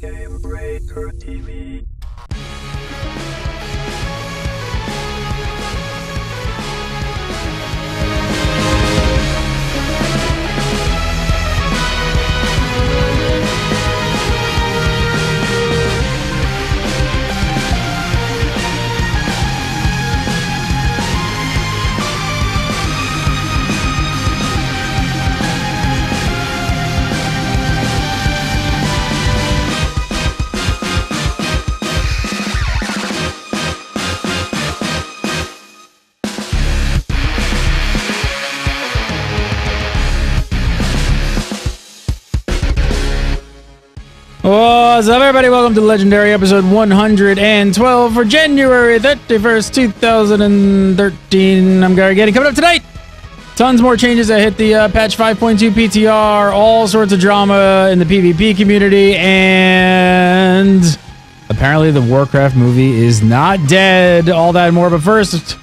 TV. What's up, everybody? Welcome to Legendary episode 112 for January 31st, 2013. I'm Gary Gannon. Coming up tonight, tons more changes that hit the patch 5.2 PTR, all sorts of drama in the PvP community, and apparently the Warcraft movie is not dead. All that and more, but first,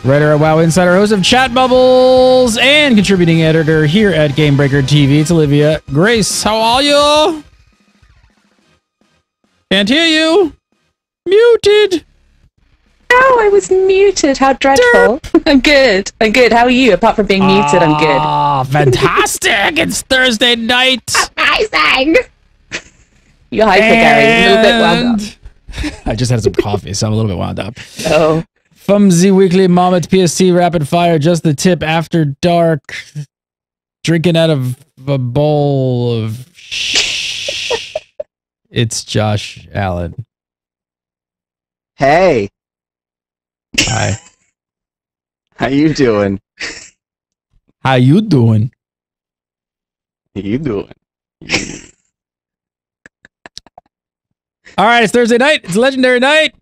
writer at WoW Insider, host of Chat Bubbles, and contributing editor here at Gamebreaker TV, it's Olivia Grace. How are you? Can't hear you. Muted. Oh, I was muted. How dreadful. I'm good. I'm good. How are you? Apart from being muted, I'm good. Ah, fantastic. It's Thursday night. Amazing. You're hyper, Gary. A little bit wound up. I just had some coffee, so I'm a little bit wound up. Oh. Fumsy Weekly Moments PSC Rapid Fire, just the tip after dark. Drinking out of a bowl of It's Josh Allen. Hey. Hi. How you doing? How you doing? How you doing? All right, it's Thursday night. It's Legendary night.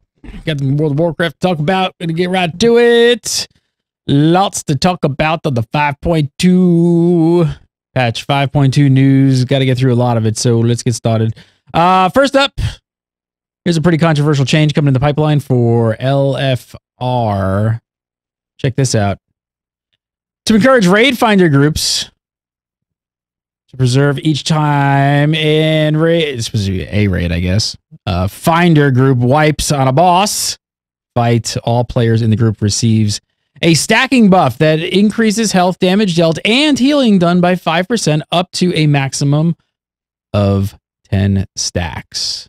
Got the World of Warcraft to talk about. Gonna get right to it. Lots to talk about on the 5.2 patch 5.2 news. Got to get through a lot of it, so let's get started. First up, here's a pretty controversial change coming in the pipeline for LFR. Check this out. To encourage raid finder groups to preserve each time in raid, this was a raid, I guess. Finder group wipes on a boss fight. All players in the group receives a stacking buff that increases health damage dealt and healing done by 5% up to a maximum of 10 stacks.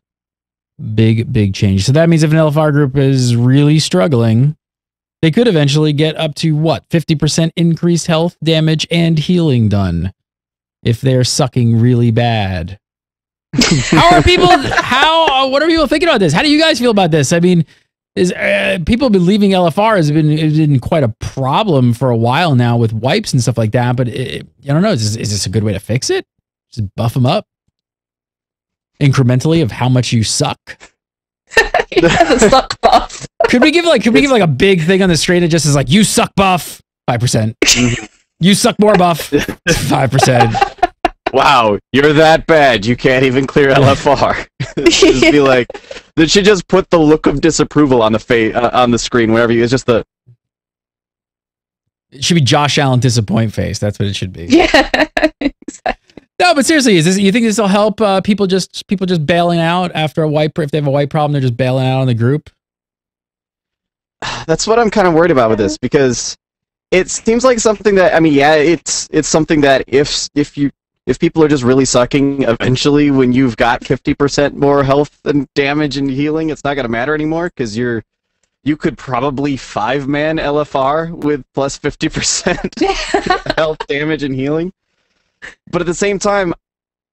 Big change. So that means if an LFR group is really struggling, they could eventually get up to what? 50% increased health damage and healing done if they're sucking really bad. What are people thinking about this? How do you guys feel about this? I mean, people have been leaving LFR has been quite a problem for a while now with wipes and stuff like that, but I don't know. Is this a good way to fix it? Just buff them up incrementally of how much you suck. You have a suck buff. Could we give like a big thing on the screen that just is like, you suck buff 5%. You suck more buff 5%. Wow, you're that bad. You can't even clear LFR. Just be like, they should just put the look of disapproval on the on the screen wherever you. It's just the. It should be Josh Allen disappoint face. That's what it should be. Yeah, exactly. No, but seriously, you think this will help people just bailing out after a wipe? If they have a wipe problem, they're just bailing out on the group. That's what I'm kind of worried about with this, because it seems like something that, I mean, yeah, it's something that if people are just really sucking, eventually when you've got 50% more health and damage and healing, it's not going to matter anymore, because you could probably 5-man LFR with plus 50% health damage and healing. But at the same time,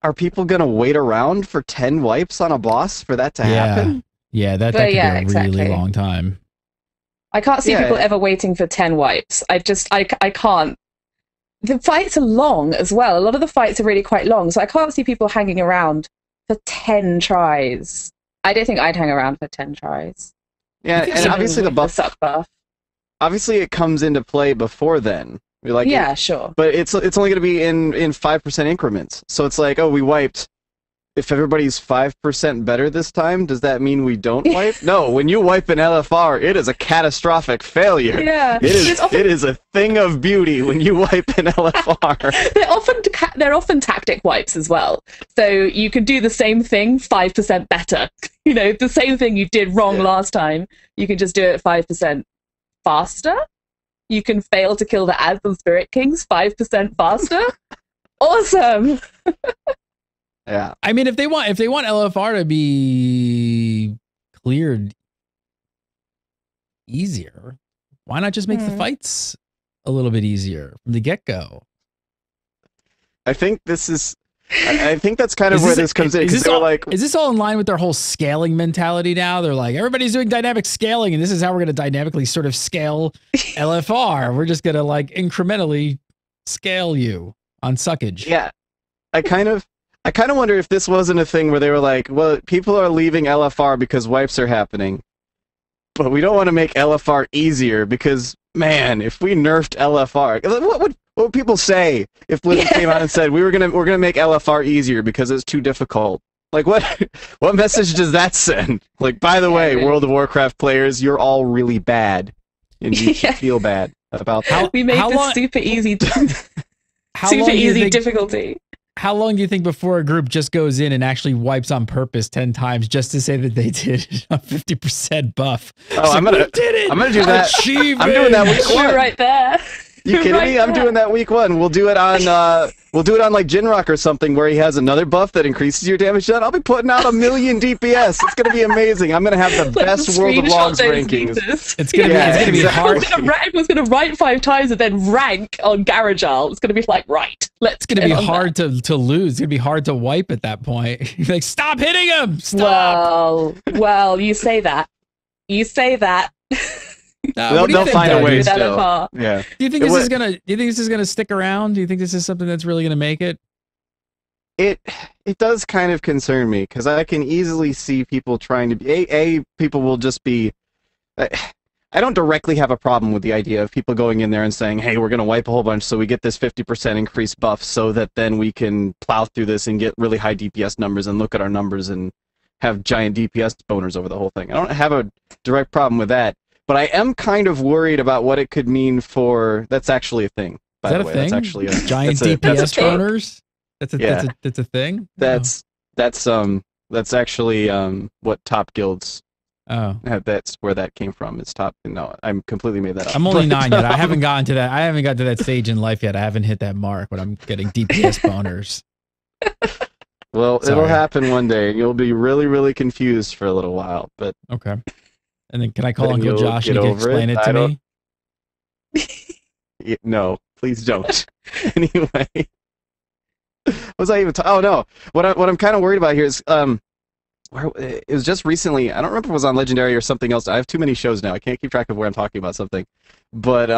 are people going to wait around for 10 wipes on a boss for that to happen? Yeah, that could be a really long time. I can't see people ever waiting for 10 wipes. I can't. The fights are long as well. A lot of the fights are really quite long, so I can't see people hanging around for 10 tries. I don't think I'd hang around for 10 tries. Yeah, and obviously the suck buff. Obviously it comes into play before then. Like, yeah, sure. But it's only going to be in 5% increments. So it's like, oh, we wiped. if everybody's 5% better this time, does that mean we don't wipe? No, when you wipe an LFR, it is a catastrophic failure. Yeah, it is a thing of beauty when you wipe an LFR. They're often tactic wipes as well. So you can do the same thing 5% better. You know, the same thing you did wrong last time, you can just do it 5% faster. You can fail to kill the Ads and Spirit Kings 5% faster. Awesome. Yeah. I mean, if they want LFR to be cleared easier, why not just make the fights a little bit easier from the get-go? I think that's kind of where this comes in. Is this all in line with their whole scaling mentality now? They're like, everybody's doing dynamic scaling, and this is how we're going to dynamically sort of scale LFR. We're just going to like incrementally scale you on suckage. Yeah. I kind of wonder if this wasn't a thing where they were like, well, people are leaving LFR because wipes are happening, but we don't want to make LFR easier because, man, if we nerfed LFR, what would people say if Blizzard came out and said we're gonna make LFR easier because it's too difficult? Like, what message does that send? Like, by the way, World of Warcraft players, you're all really bad, and you should feel bad about that. We made this super easy, difficulty. How long do you think before a group just goes in and actually wipes on purpose 10 times just to say that they did a 50% buff? Oh, I'm gonna do that. I'm doing that week 1. You're right there. You kidding me? I'm doing that week 1. We'll do it on like Jinrock or something where he has another buff that increases your damage done. I'll be putting out 1,000,000 DPS. It's gonna be amazing. I'm gonna have the best World of Logs rankings. It's gonna be hard. Everyone's gonna write 5 times and then rank on Garagel. It's gonna be like, right, it's gonna be hard to lose. It's gonna be hard to wipe at that point. You're like, stop hitting him! Stop! Well, you say that. They'll find a way still. Yeah. Do you think this is gonna stick around? Do you think this is something that's really gonna make it? It does kind of concern me because I can easily see people trying to be people will just be. I don't directly have a problem with the idea of people going in there and saying, "Hey, we're gonna wipe a whole bunch so we get this 50% increased buff so that then we can plow through this and get really high DPS numbers and look at our numbers and have giant DPS boners over the whole thing." I don't have a direct problem with that. But I am kind of worried about what it could mean for. That's actually a thing. By the way, that's actually a giant DPS boners. That's a thing. That's actually what top guilds. Oh, that's where that came from. It's top. No, I'm completely made that up. I'm only 9 yet. I haven't gotten to that. I haven't got to that stage in life yet. I haven't hit that mark when I'm getting DPS boners. Well, it'll happen one day, and you'll be really, really confused for a little while. But okay. And then can I call Uncle Josh and he can explain it to me? No, please don't. Anyway, was I even? Oh no. What I'm kind of worried about here is it was just recently. I don't remember if it was on Legendary or something else. I have too many shows now. I can't keep track of where I'm talking about something. But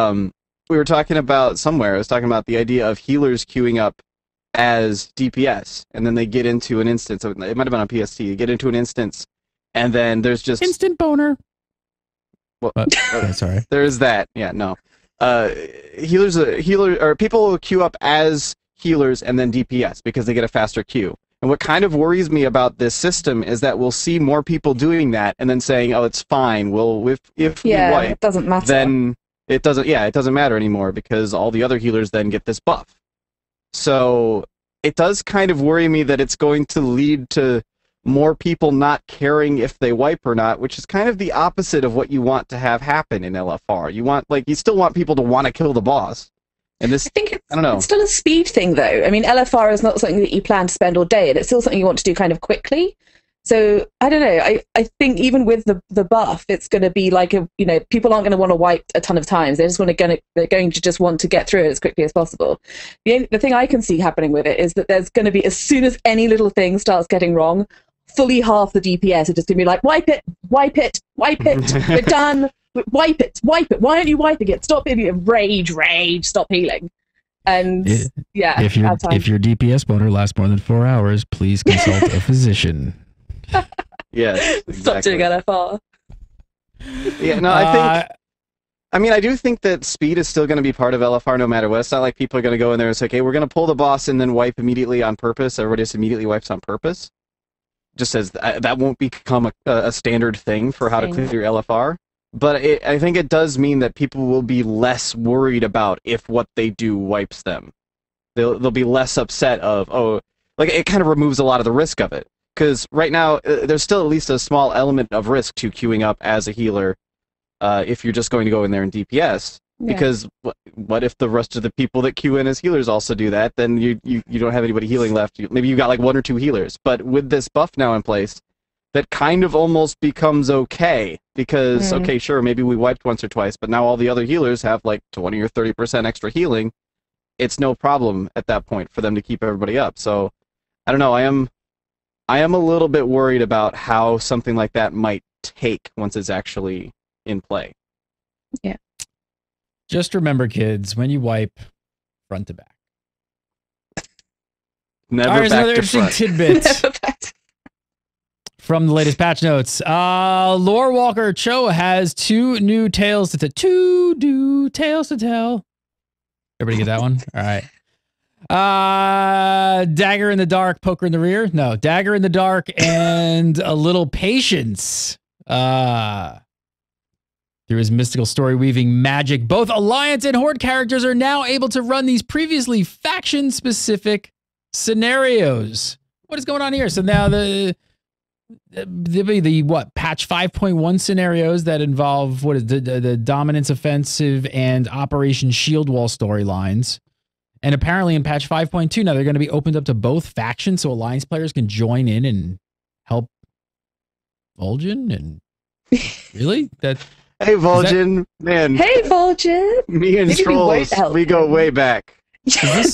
we were talking about somewhere. I was talking about the idea of healers queuing up as DPS, and then they get into an instance. It might have been on PST. You get into an instance, and then there's just instant boner. Well, sorry. There's that. Yeah, no. People will queue up as healers and then DPS because they get a faster queue. And what kind of worries me about this system is that we'll see more people doing that and then saying, "Oh, it's fine. Well, if we wipe, it doesn't matter. Then it doesn't. Yeah, it doesn't matter anymore because all the other healers then get this buff." So it does kind of worry me that it's going to lead to more people not caring if they wipe or not, which is kind of the opposite of what you want to have happen in LFR. You still want people to want to kill the boss. And this, I don't know. It's still a speed thing, though. I mean, LFR is not something that you plan to spend all day, and it's still something you want to do kind of quickly. So I don't know. I think even with the buff, it's going to be like people aren't going to want to wipe a ton of times. They're going to just want to get through it as quickly as possible. The thing I can see happening with it is that there's going to be, as soon as any little thing starts getting wrong, fully half the DPS are just going to be like, wipe it, we're done, wipe it. Why aren't you wiping it? Stop hitting rage, stop healing. And if your DPS boner lasts more than 4 hours, please consult a physician. Yes, exactly. Stop doing LFR. Yeah, no, I do think that speed is still going to be part of LFR no matter what. It's not like people are going to go in there and say, okay, we're going to pull the boss and then wipe immediately on purpose. Everybody just immediately wipes on purpose. just as that won't become a standard thing for how to clear your LFR. But I think it does mean that people will be less worried about if what they do wipes them. They'll be less upset of, oh, like it kind of removes a lot of the risk of it. Because right now, there's still at least a small element of risk to queuing up as a healer if you're just going to go in there and DPS. Yeah. Because what if the rest of the people that queue in as healers also do that? Then you don't have anybody healing left. Maybe you got like 1 or 2 healers. But with this buff now in place, that kind of almost becomes okay. Because, okay, sure, maybe we wiped once or twice, but now all the other healers have like 20 or 30% extra healing. It's no problem at that point for them to keep everybody up. So, I don't know, I am a little bit worried about how something like that might take once it's actually in play. Yeah. Just remember, kids, when you wipe, front to back. Never All right, back another to interesting front. tidbit from the latest patch notes. Lore Walker Cho has 2 new tales to tell. 2 new tales to tell. Everybody get that one? All right. Dagger in the dark, poker in the rear. No, dagger in the dark and a little patience. Through his mystical story weaving magic, both Alliance and Horde characters are now able to run these previously faction-specific scenarios. What is going on here? So now the what, patch 5.1 scenarios that involve what is the dominance offensive and Operation Shield Wall storylines. And apparently in patch 5.2 now they're going to be opened up to both factions so Alliance players can join in and help Vol'jin. And really? Hey, Vol'jin, man. Hey, Vol'jin. Me and Maybe trolls, we go way back.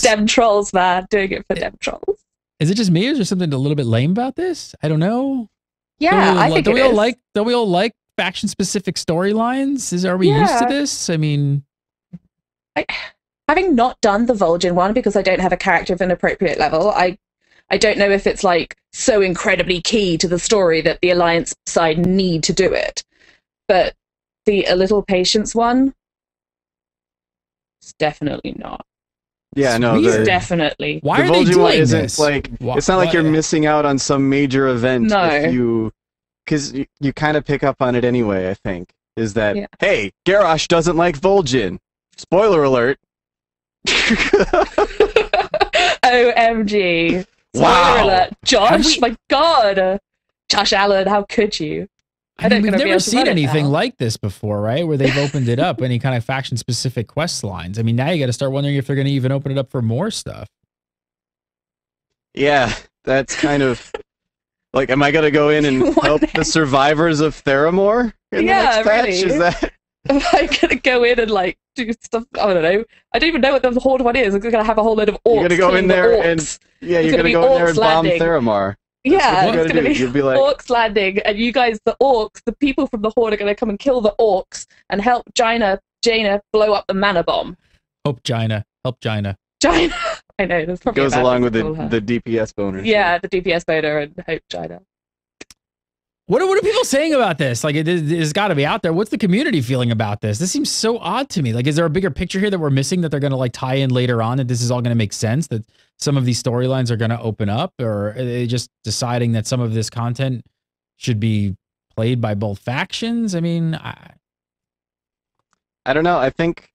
Dem trolls, man. Doing it for dem trolls. Is it just me or is there something a little bit lame about this? I don't know. Yeah, I think don't we all like faction-specific storylines? Are we used to this? I mean... Having not done the Vol'jin one because I don't have a character of an appropriate level, I don't know if it's like so incredibly key to the story that the Alliance side need to do it. But the A Little Patience one, it's definitely not. Yeah, no, definitely. Why the are they Vol'jin doing one isn't this? like it's not like you're missing out on some major event if you, because you kind of pick up on it anyway. I think is that hey, Garrosh doesn't like Vol'jin. Spoiler alert. OMG. Spoiler alert. Josh, my God. Josh Allen, how could you? We've never seen anything like this before, right? Where they've opened it up, any kind of faction-specific quest lines. I mean, now you got to start wondering if they're going to even open it up for more stuff. Yeah, that's kind of like, am I going to go in and help the survivors of Theramore in the next patch? Really. Is that? Am I going to go in and like do stuff? I don't know. I don't even know what the Horde one is. I'm going to have a whole load of orcs. You're going to go in there and you're going to go in there and bomb Theramore. Yeah, it's going to be You'll be like, Orcs landing, and you guys, the orcs, the people from the Horde are going to come and kill the orcs and help Jaina blow up the mana bomb. Help Jaina. Jaina. I know. There's probably goes along with the DPS boner. Yeah, the DPS boner and hope Jaina. What are people saying about this? Like, it's got to be out there. What's the community feeling about this? This seems so odd to me. Like, is there a bigger picture here that we're missing that they're going to like tie in later on, that this is all going to make sense, that some of these storylines are going to open up, or are they just deciding that some of this content should be played by both factions? I mean, I don't know. I think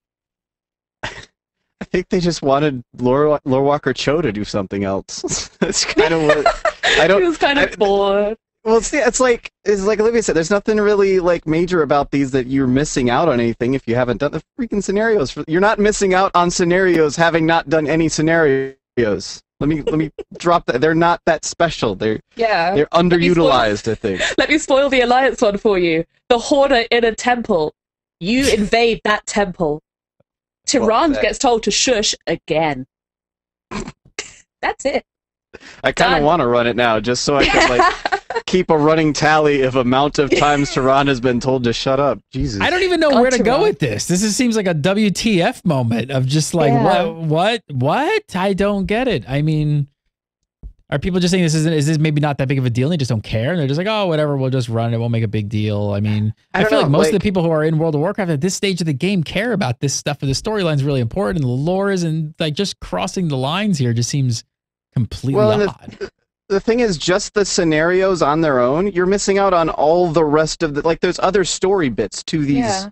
they just wanted Lore Walker Cho to do something else. That's kind of what I don't. He was kind of bored. Well, it's like Olivia said. There's nothing really like major about these that you're missing out on anything if you haven't done the freaking scenarios. You're not missing out on scenarios having not done any scenarios. Let me drop that. They're not that special. They're underutilized. I think. Let me spoil the Alliance one for you. The Horde are in a temple. You invade that temple. Tyrande gets told to shush again. That's it. I kind of want to run it now, just so I can like keep a running tally of amount of times Tyrande has been told to shut up. Jesus. I don't even know where to go with this. This just seems like a WTF moment of just like, what? I don't get it. I mean, are people just saying is this maybe not that big of a deal and they just don't care? And they're just like, oh, whatever, we'll just run it. It won't make a big deal. I mean, I feel like most of the people who are in World of Warcraft at this stage of the game care about this stuff. And the storyline's really important. And the lore is, and like just crossing the lines here just seems completely odd. the thing is, just the scenarios on their own, you're missing out on all the rest of the, like, there's other story bits to these,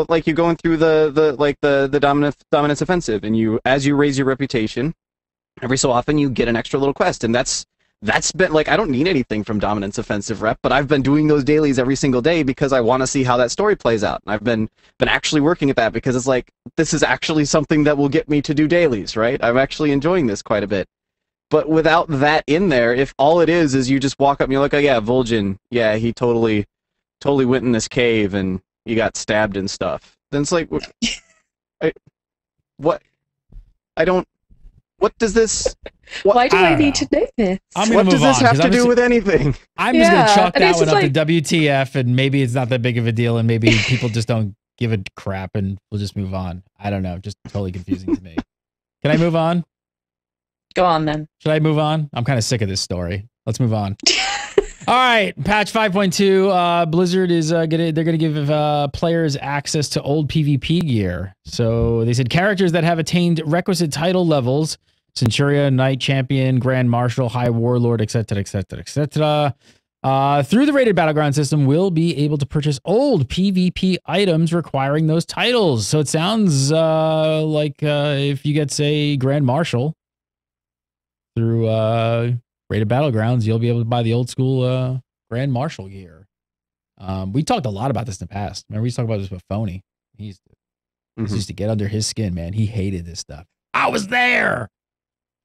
like, you're going through the dominance offensive, and as you raise your reputation, every so often you get an extra little quest, and that's been, like, I don't need anything from dominance offensive rep, but I've been doing those dailies every single day because I want to see how that story plays out. And I've been actually working at that because it's like, this is actually something that will get me to do dailies, right? I'm actually enjoying this quite a bit. But without that in there, if all it is you just walk up and you're like, oh yeah, Vol'jin, yeah, he totally went in this cave and he got stabbed and stuff. Then it's like, what does this... Why do I need to know this? What does this have to do with anything? I'm just going to chalk that one up to WTF, and maybe it's not that big of a deal, and maybe people just don't give a crap, and we'll just move on. I don't know. Just totally confusing to me. Can I move on? Go on, then. Should I move on? I'm kind of sick of this story. Let's move on. All right, patch 5.2. Blizzard is they're gonna give players access to old PvP gear. So they said characters that have attained requisite title levels, Centurion, Knight Champion, Grand Marshal, High Warlord, etc., etc., etc., through the rated battleground system, will be able to purchase old PvP items requiring those titles. So it sounds like if you get, say, Grand Marshal through rated battlegrounds, you'll be able to buy the old school Grand Marshal gear. We talked a lot about this in the past. Remember, we talked about this with Phony. He used to get under his skin, man. He hated this stuff. I was there.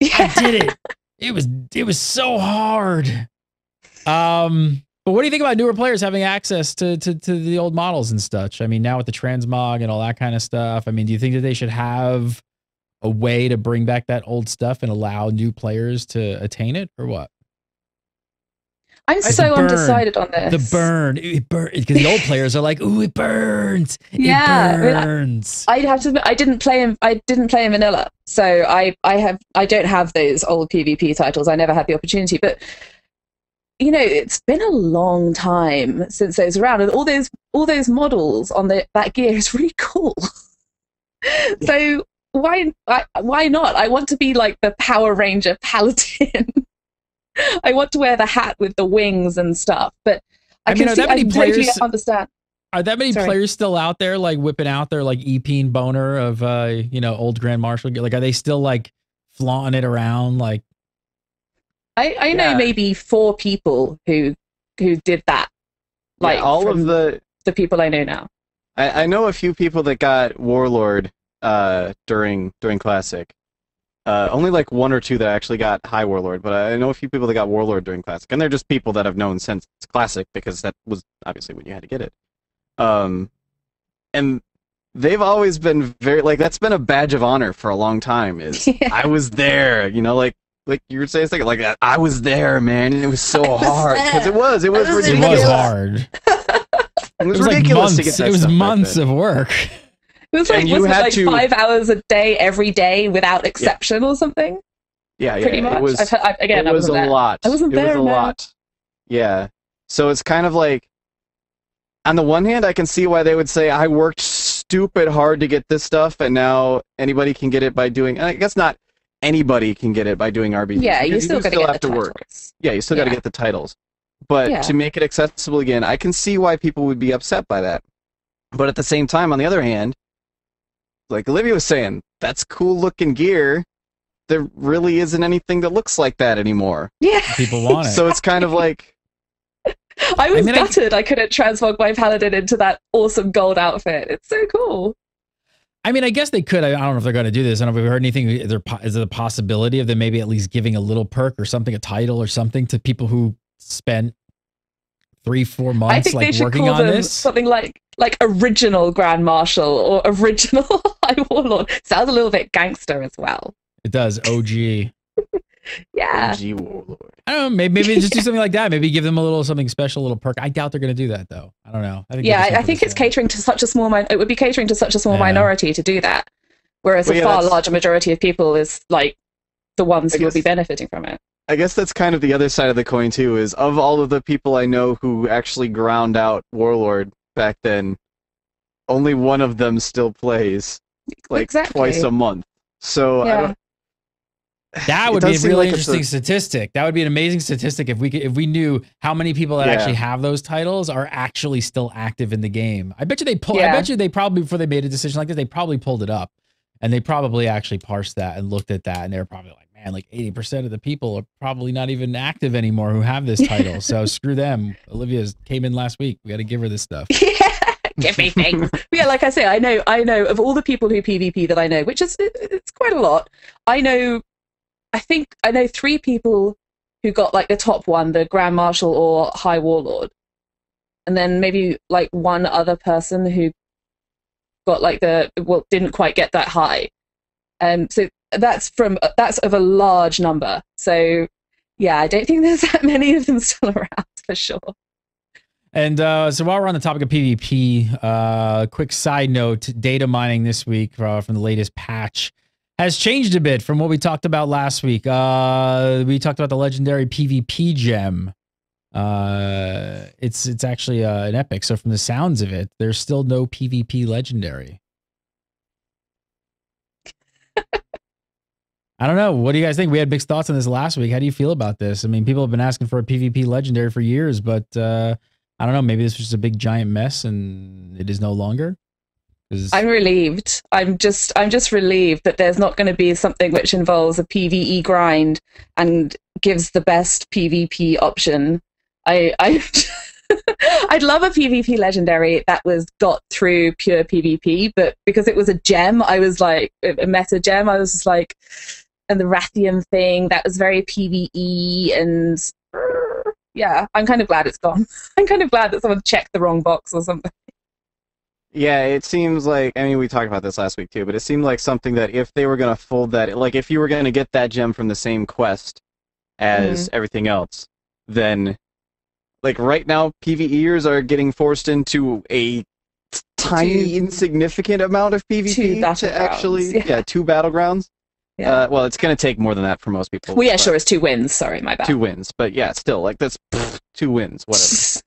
I did it. It was so hard. But what do you think about newer players having access to the old models and such? I mean, now with the transmog and all that kind of stuff, I mean, do you think that they should have a way to bring back that old stuff and allow new players to attain it, or what? I'm so undecided on this. The burn, it burns, because the old players are like, "Ooh, it burns, it burns." I'd have to admit, I didn't play in vanilla, so I don't have those old PvP titles. I never had the opportunity, but you know, it's been a long time since those were around, and all those models on that gear is really cool. So why not? I want to be like the Power Ranger Paladin. I want to wear the hat with the wings and stuff, but I totally understand. Are that many players still out there, like whipping out their like Ep boner of old Grand Marshal? Like, are they still like flaunting it around? Like, I know maybe 4 people who did that. Like all of the people I know now. I know a few people that got Warlord during Classic. Only like 1 or 2 that actually got High Warlord, but I know a few people that got Warlord during Classic, and they're just people that I've known since Classic because that was obviously when you had to get it. And they've always been very like, that's been a badge of honor for a long time. Is I was there, like you were saying, like that. I was there, man, and it was so hard because it was ridiculous. It was hard. It was ridiculous to get that. It was months of work. It was like, was it like 5 hours a day, every day, without exception, or something? Yeah, pretty much. It was, it was a lot. I wasn't there. It was a lot. Yeah. So it's kind of like, on the one hand, I can see why they would say, I worked stupid hard to get this stuff, and now anybody can get it by doing, I guess not anybody can get it by doing RBGs. Yeah, you still have to work. Yeah, you still got to get the titles. But to make it accessible again, I can see why people would be upset by that. But at the same time, on the other hand, like Olivia was saying, that's cool looking gear. There really isn't anything that looks like that anymore. Yeah. People want it. So it's kind of like... I was gutted I couldn't transmog my Paladin into that awesome gold outfit. It's so cool. I mean, I guess they could. I don't know if they're going to do this. I don't know if we've heard anything. Is there the possibility of them maybe at least giving a little perk or something, a title or something, to people who spent 3-4 months I think like they should working call on them this? Something like original Grand Marshal or original High Warlord. Sounds a little bit gangster as well. It does. OG. Yeah. OG Warlord. I don't know. Maybe just do something like that. Maybe give them a little something special, a little perk. I doubt they're going to do that though. I don't know. I think it's catering to such a small. It would be catering to such a small minority to do that, whereas a far larger majority of people is like the ones who will be benefiting from it. I guess that's kind of the other side of the coin too. Is of all of the people I know who actually ground out Warlord back then, only one of them still plays like twice a month. So I don't. That would be a really interesting statistic. That would be an amazing statistic if we knew how many people that actually have those titles are actually still active in the game. I bet you they probably, before they made a decision like this, they probably pulled it up and they probably actually parsed that and looked at that, and they were probably like, man, like 80% of the people are probably not even active anymore who have this title. So screw them. Olivia came in last week. We got to give her this stuff. Give me things. Yeah, like I say, I know of all the people who PvP that I know, which is it's quite a lot. I think I know 3 people who got like the top one, the Grand Marshal or High Warlord. And then maybe like one other person who got like didn't quite get that high. So that's of a large number. So yeah, I don't think there's that many of them still around for sure. And so while we're on the topic of PvP, quick side note, data mining this week from the latest patch has changed a bit from what we talked about last week. We talked about the legendary PvP gem. It's actually an epic. So from the sounds of it, there's still no PvP legendary. I don't know. What do you guys think? We had mixed thoughts on this last week. How do you feel about this? I mean, people have been asking for a PvP legendary for years, but I don't know. Maybe this was just a big giant mess and it is no longer. I'm relieved. I'm just relieved that there's not going to be something which involves a PvE grind and gives the best PvP option. I'd love a PvP legendary that got through pure PvP, but because it was a gem, I was like a meta gem. I was just like, and the Rathium thing that was very PvE, and yeah, I'm kind of glad it's gone. I'm kind of glad that someone checked the wrong box or something. Yeah, it seems like, I mean, we talked about this last week too, but it seemed like something that if they were going to fold that, like if you were going to get that gem from the same quest as everything else, then like right now PvEers are getting forced into a tiny, insignificant amount of PvP to actually, 2 battlegrounds. Yeah. Well, it's going to take more than that for most people. Well, yeah, sure, it's 2 wins. Sorry, my bad. 2 wins, but yeah, still, like that's 2 wins, whatever.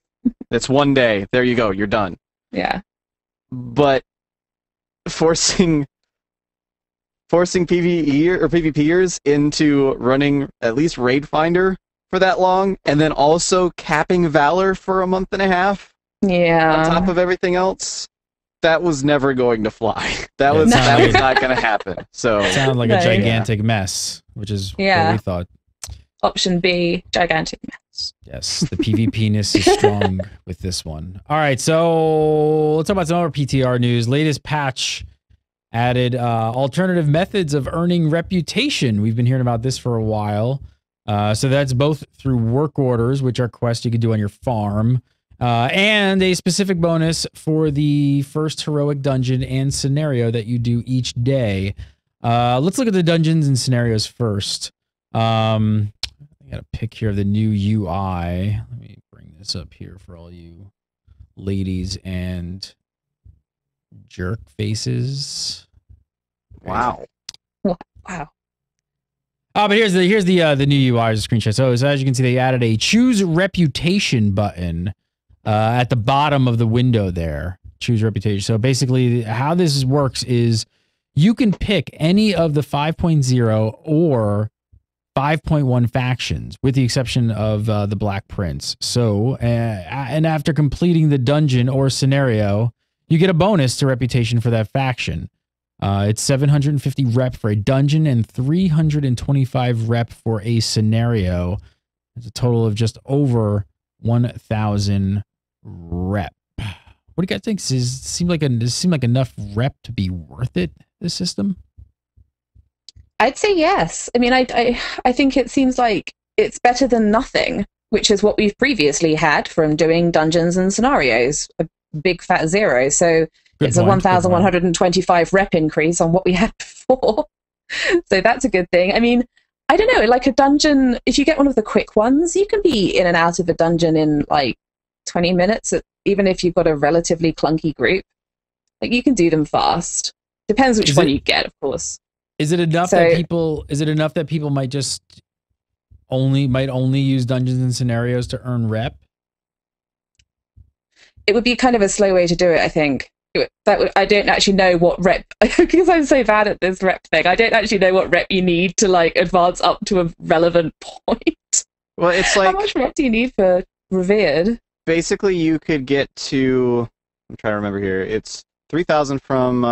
That's one day. There you go. You're done. Yeah. But forcing PvE or PvPers into running at least Raid Finder for that long, and then also capping Valor for a month and a half. Yeah. On top of everything else, that was never going to fly. That was not going to happen. So it sounded like a gigantic mess, which is what we thought. Option B, gigantic mess. Yes, the PvP-ness is strong with this one. All right, so let's talk about some other PTR news. Latest patch added alternative methods of earning reputation. We've been hearing about this for a while. So that's both through work orders, which are quests you can do on your farm, and a specific bonus for the first heroic dungeon and scenario that you do each day. Let's look at the dungeons and scenarios first. I got a pic here of the new UI. Let me bring this up here for all you ladies and jerk faces. Wow. Wow. Oh, but here's the new UI as a screenshot. So as you can see, they added a choose reputation button at the bottom of the window there. Choose reputation. So basically how this works is you can pick any of the 5.0 or 5.1 factions, with the exception of the Black Prince. So, and after completing the dungeon or scenario, you get a bonus to reputation for that faction. It's 750 rep for a dungeon and 325 rep for a scenario. It's a total of just over 1,000 rep. What do you guys think? Does it seem like enough rep to be worth it, this system? I'd say yes. I mean, I think it seems like it's better than nothing, which is what we've previously had from doing dungeons and scenarios, a big fat zero. So it's a 1,125 rep increase on what we had before. So that's a good thing. I mean, I don't know, like a dungeon, if you get one of the quick ones, you can be in and out of a dungeon in like 20 minutes, even if you've got a relatively clunky group. Like you can do them fast. Depends which one you get, of course. Is it enough that people might just only use dungeons and scenarios to earn rep? It would be kind of a slow way to do it, I think. I don't actually know what rep, because I'm so bad at this rep thing. I don't actually know what rep you need to like advance up to a relevant point. Well, it's like, how much rep do you need for revered? Basically, you could get to, I'm trying to remember here. It's 3,000 from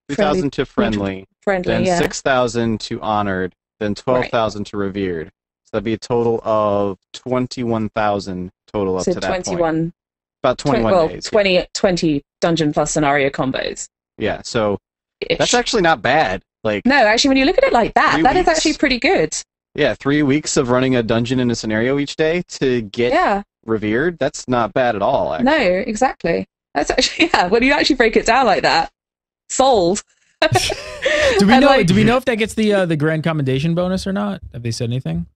3,000 to friendly, then 6,000 to honored, then 12,000 to revered. So that'd be a total of 21,000 total up to that point. About 21 days. 20 dungeon plus scenario combos. Yeah, so that's actually not bad. Like, no, actually, when you look at it like that, that is actually pretty good. Yeah, 3 weeks of running a dungeon in a scenario each day to get revered, that's not bad at all, actually. No, exactly. That's actually, when you actually break it down like that, sold. Do we know if that gets the grand commendation bonus or not? Have they said anything?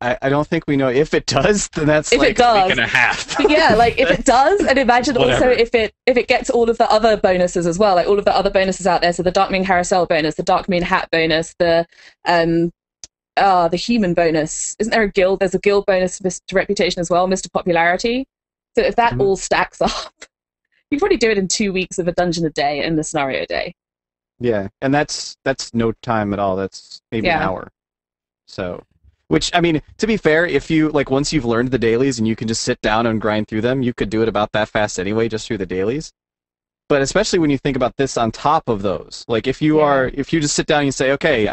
I don't think we know. If it does, then that's if like it does, a week and a half. Yeah, like if it does, and imagine also if it gets all of the other bonuses as well, like all of the other bonuses out there. So the Darkmoon Carousel bonus, the Darkmoon Hat bonus, the human bonus. Isn't there a guild? There's a guild bonus to reputation as well, Mr. Popularity. So if that all stacks up, you can probably do it in 2 weeks of a dungeon a day and the scenario a day. Yeah, and that's no time at all. That's maybe an hour. So, which, I mean, to be fair, if you, like, once you've learned the dailies and you can just sit down and grind through them, you could do it about that fast anyway, just through the dailies. But especially when you think about this on top of those, like if you just sit down and you say, okay,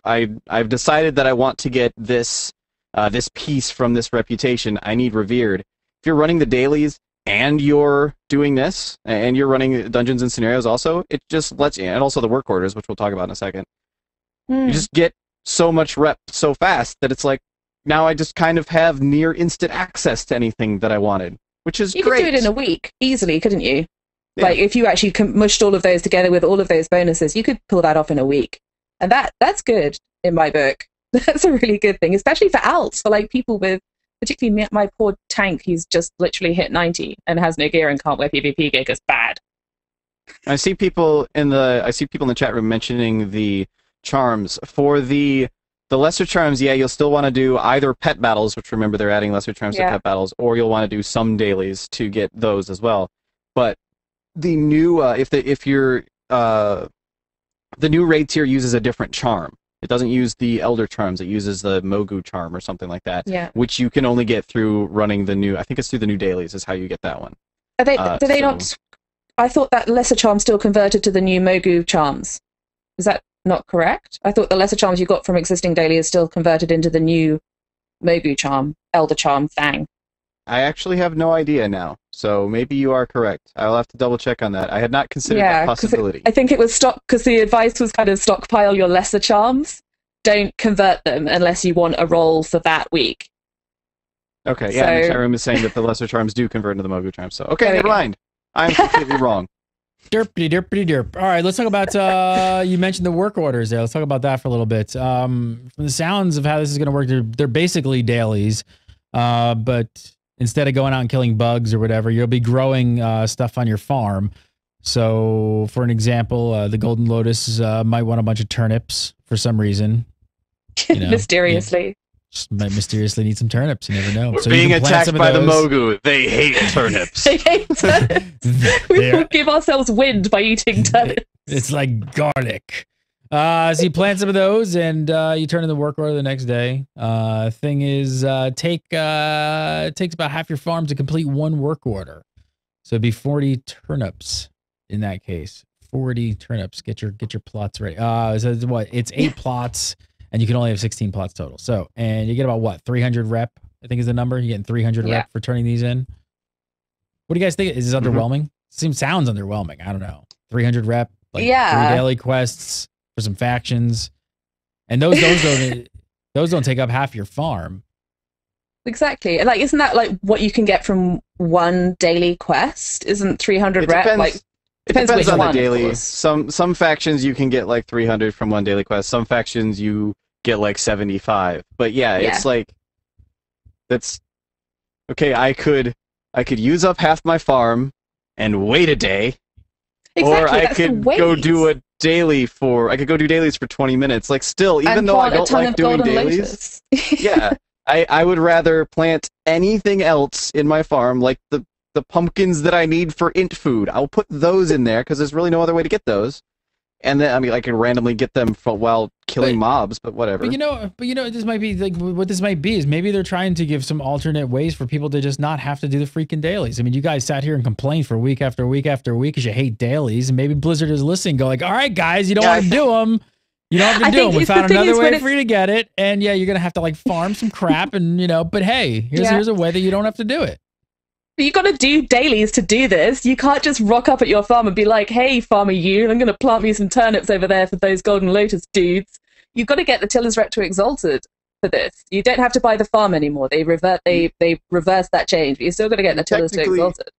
I've decided that I want to get this this piece from this reputation, I need revered. If you're running the dailies and you're doing this, and you're running dungeons and scenarios also, it just lets you, and also the work orders, which we'll talk about in a second. You just get so much rep so fast that it's like, now I just kind of have near instant access to anything that I wanted, which is great. You could do it in a week, easily, couldn't you? Yeah. Like, if you actually mushed all of those together with all of those bonuses, you could pull that off in a week. And that's good, in my book. That's a really good thing, especially for alts, for like people with, particularly my poor tank, who's just literally hit 90 and has no gear and can't wear PvP gear because bad. I see people in the chat room mentioning the charms. For the lesser charms, you'll still want to do either pet battles, which remember they're adding lesser charms to pet battles, or you'll want to do some dailies to get those as well. But the new the new raid tier uses a different charm. It doesn't use the Elder Charms. It uses the Mogu Charm or something like that, which you can only get through running the new... I think it's through the new dailies is how you get that one. Do they not... I thought that Lesser Charm still converted to the new Mogu Charms. Is that not correct? I thought the Lesser Charms you got from existing daily is still converted into the new Mogu Charm, Elder Charm thing. I actually have no idea now, so maybe you are correct. I'll have to double check on that. I had not considered that possibility. I think it was because the advice was kind of stockpile your lesser charms. Don't convert them unless you want a roll for that week. Okay, yeah, and the chat room is saying that the lesser charms do convert into the Mogu Charms, so okay, never mind. I'm completely wrong. Derpity derp. All right, let's talk about, you mentioned the work orders there. Let's talk about that for a little bit. From the sounds of how this is going to work, they're basically dailies, but instead of going out and killing bugs or whatever, you'll be growing stuff on your farm. So, for an example, the Golden Lotus might want a bunch of turnips for some reason. You know, mysteriously. Just might mysteriously need some turnips. You never know. We're being attacked by the Mogu. They hate turnips. They hate turnips. We will give ourselves wind by eating turnips. It's like garlic. So you plant some of those, and you turn in the work order the next day. Thing is, it takes about half your farm to complete one work order. So it'd be 40 turnips in that case. 40 turnips. Get your plots ready. So it's what? It's 8 plots, and you can only have 16 plots total. So, and you get about what? 300 rep, I think is the number. You're getting 300 rep for turning these in. What do you guys think? Is this underwhelming? Sounds underwhelming. I don't know. 300 rep, like 3 daily quests for some factions, and those don't take up half your farm. Exactly. Like, isn't that like what you can get from one daily quest? Isn't 300 rep like? It depends on the daily. Some factions you can get like 300 from one daily quest. Some factions you get like 75. But it's like that's okay. I could use up half my farm and wait a day, or I could go do a daily for. I could go do dailies for 20 minutes. Like, still, even though I don't like doing dailies, I would rather plant anything else in my farm, like the the pumpkins that I need for int food. I'll put those in there because there's really no other way to get those. And then, I mean, I can randomly get them while killing mobs, but whatever. But this might be like what this might be is maybe they're trying to give some alternate ways for people to just not have to do the freaking dailies. I mean, you guys sat here and complained for week after week after week because you hate dailies, and maybe Blizzard is listening, go like, all right, guys, you don't want to do them. You don't have to do them. We found another way for you to get it, and yeah, you're gonna have to like farm some crap, and but hey, here's a way that you don't have to do it. You got to do dailies to do this. You can't just rock up at your farm and be like, hey, farmer you, I'm going to plant me some turnips over there for those golden lotus dudes. You've got to get the tillers rep to exalted for this. You don't have to buy the farm anymore. They reverse that change, but you still got to get the tillers to exalted.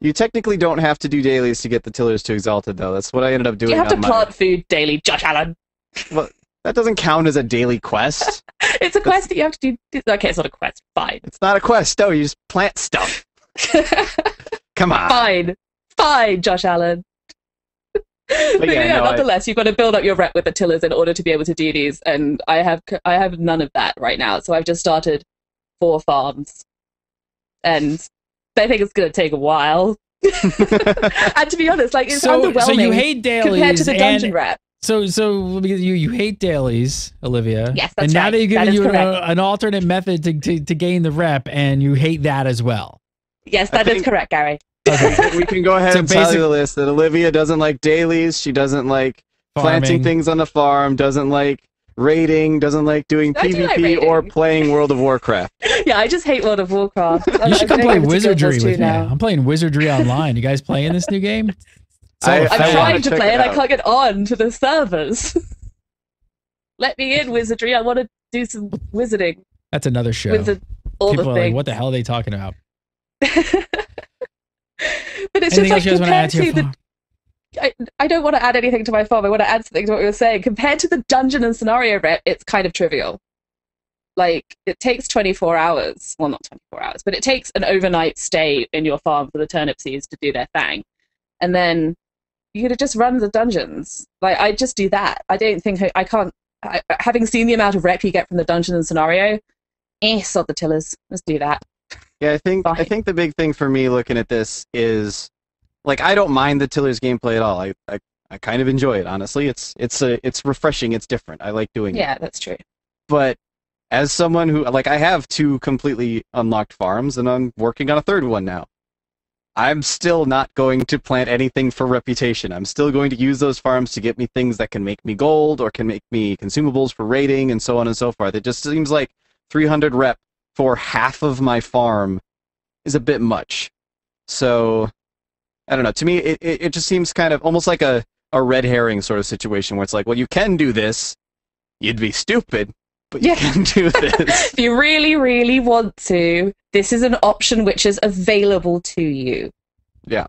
You technically don't have to do dailies to get the tillers to exalted, though. That's what I ended up doing. You have to plant food daily, Josh Allen. Well, that doesn't count as a daily quest. It's a quest that you have to do. Okay, it's not a quest. Fine. It's not a quest. No, you just plant stuff. Come on. Fine, Josh Allen. But nonetheless, you've got to build up your rep with the tillers in order to be able to do these, and I have none of that right now. So I've just started 4 farms, and I think it's going to take a while. And to be honest, like it's underwhelming. So you hate dailies compared to the dungeon rep. So you hate dailies, Olivia. Yes, that's and now right. they've given you an alternate method to gain the rep, and you hate that as well. Yes, that is correct, Gary. Okay. We can go ahead and tell you the list that Olivia doesn't like dailies. She doesn't like planting things on the farm. Doesn't like raiding. Doesn't like doing PvP or playing World of Warcraft. Yeah, I just hate World of Warcraft. You should come play Wizardry with me. Now. I'm playing Wizardry online. You guys playing this new game? I'm trying to play it. I can't get on to the servers. Let me in, Wizardry. I want to do some wizarding. That's another show. People are like, what the hell are they talking about? But it's just like compared to the... I don't want to add anything to my farm. I want to add something to what we were saying. Compared to the dungeon and scenario rep, it's kind of trivial. Like, it takes 24 hours. Well, not 24 hours, but it takes an overnight stay in your farm for the turnip seeds to do their thing. And then you could have just run the dungeons. Like, I just do that. I don't think... I can't... having seen the amount of rep you get from the dungeon and scenario, sod the tillers. Let's do that. Yeah, I think the big thing for me looking at this is, like, I don't mind the Tillers gameplay at all. I kind of enjoy it, honestly. It's refreshing. It's different. I like doing it. Yeah, that's true. But as someone who, like, I have 2 completely unlocked farms, and I'm working on a 3rd one now. I'm still not going to plant anything for reputation. I'm still going to use those farms to get me things that can make me gold or can make me consumables for raiding and so on and so forth. It just seems like 300 rep for half of my farm is a bit much. So, I don't know. To me, it just seems kind of almost like a red herring sort of situation where it's like, well, you can do this. You'd be stupid, but you can do this. If you really, really want to, this is an option which is available to you. Yeah.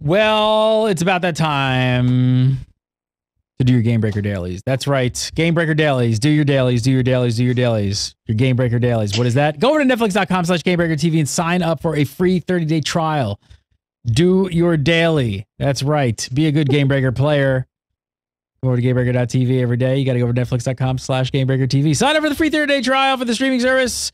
Well, it's about that time to do your Game Breaker dailies. That's right. Game Breaker dailies. Do your dailies, do your dailies, do your dailies. Your Game Breaker dailies. What is that? Go over to netflix.com/GameBreakerTV and sign up for a free 30-day trial. Do your daily. That's right. Be a good Game Breaker player. Go over to GameBreaker.tv every day. You got to go over to netflix.com/GameBreakerTV. Sign up for the free 30-day trial for the streaming service.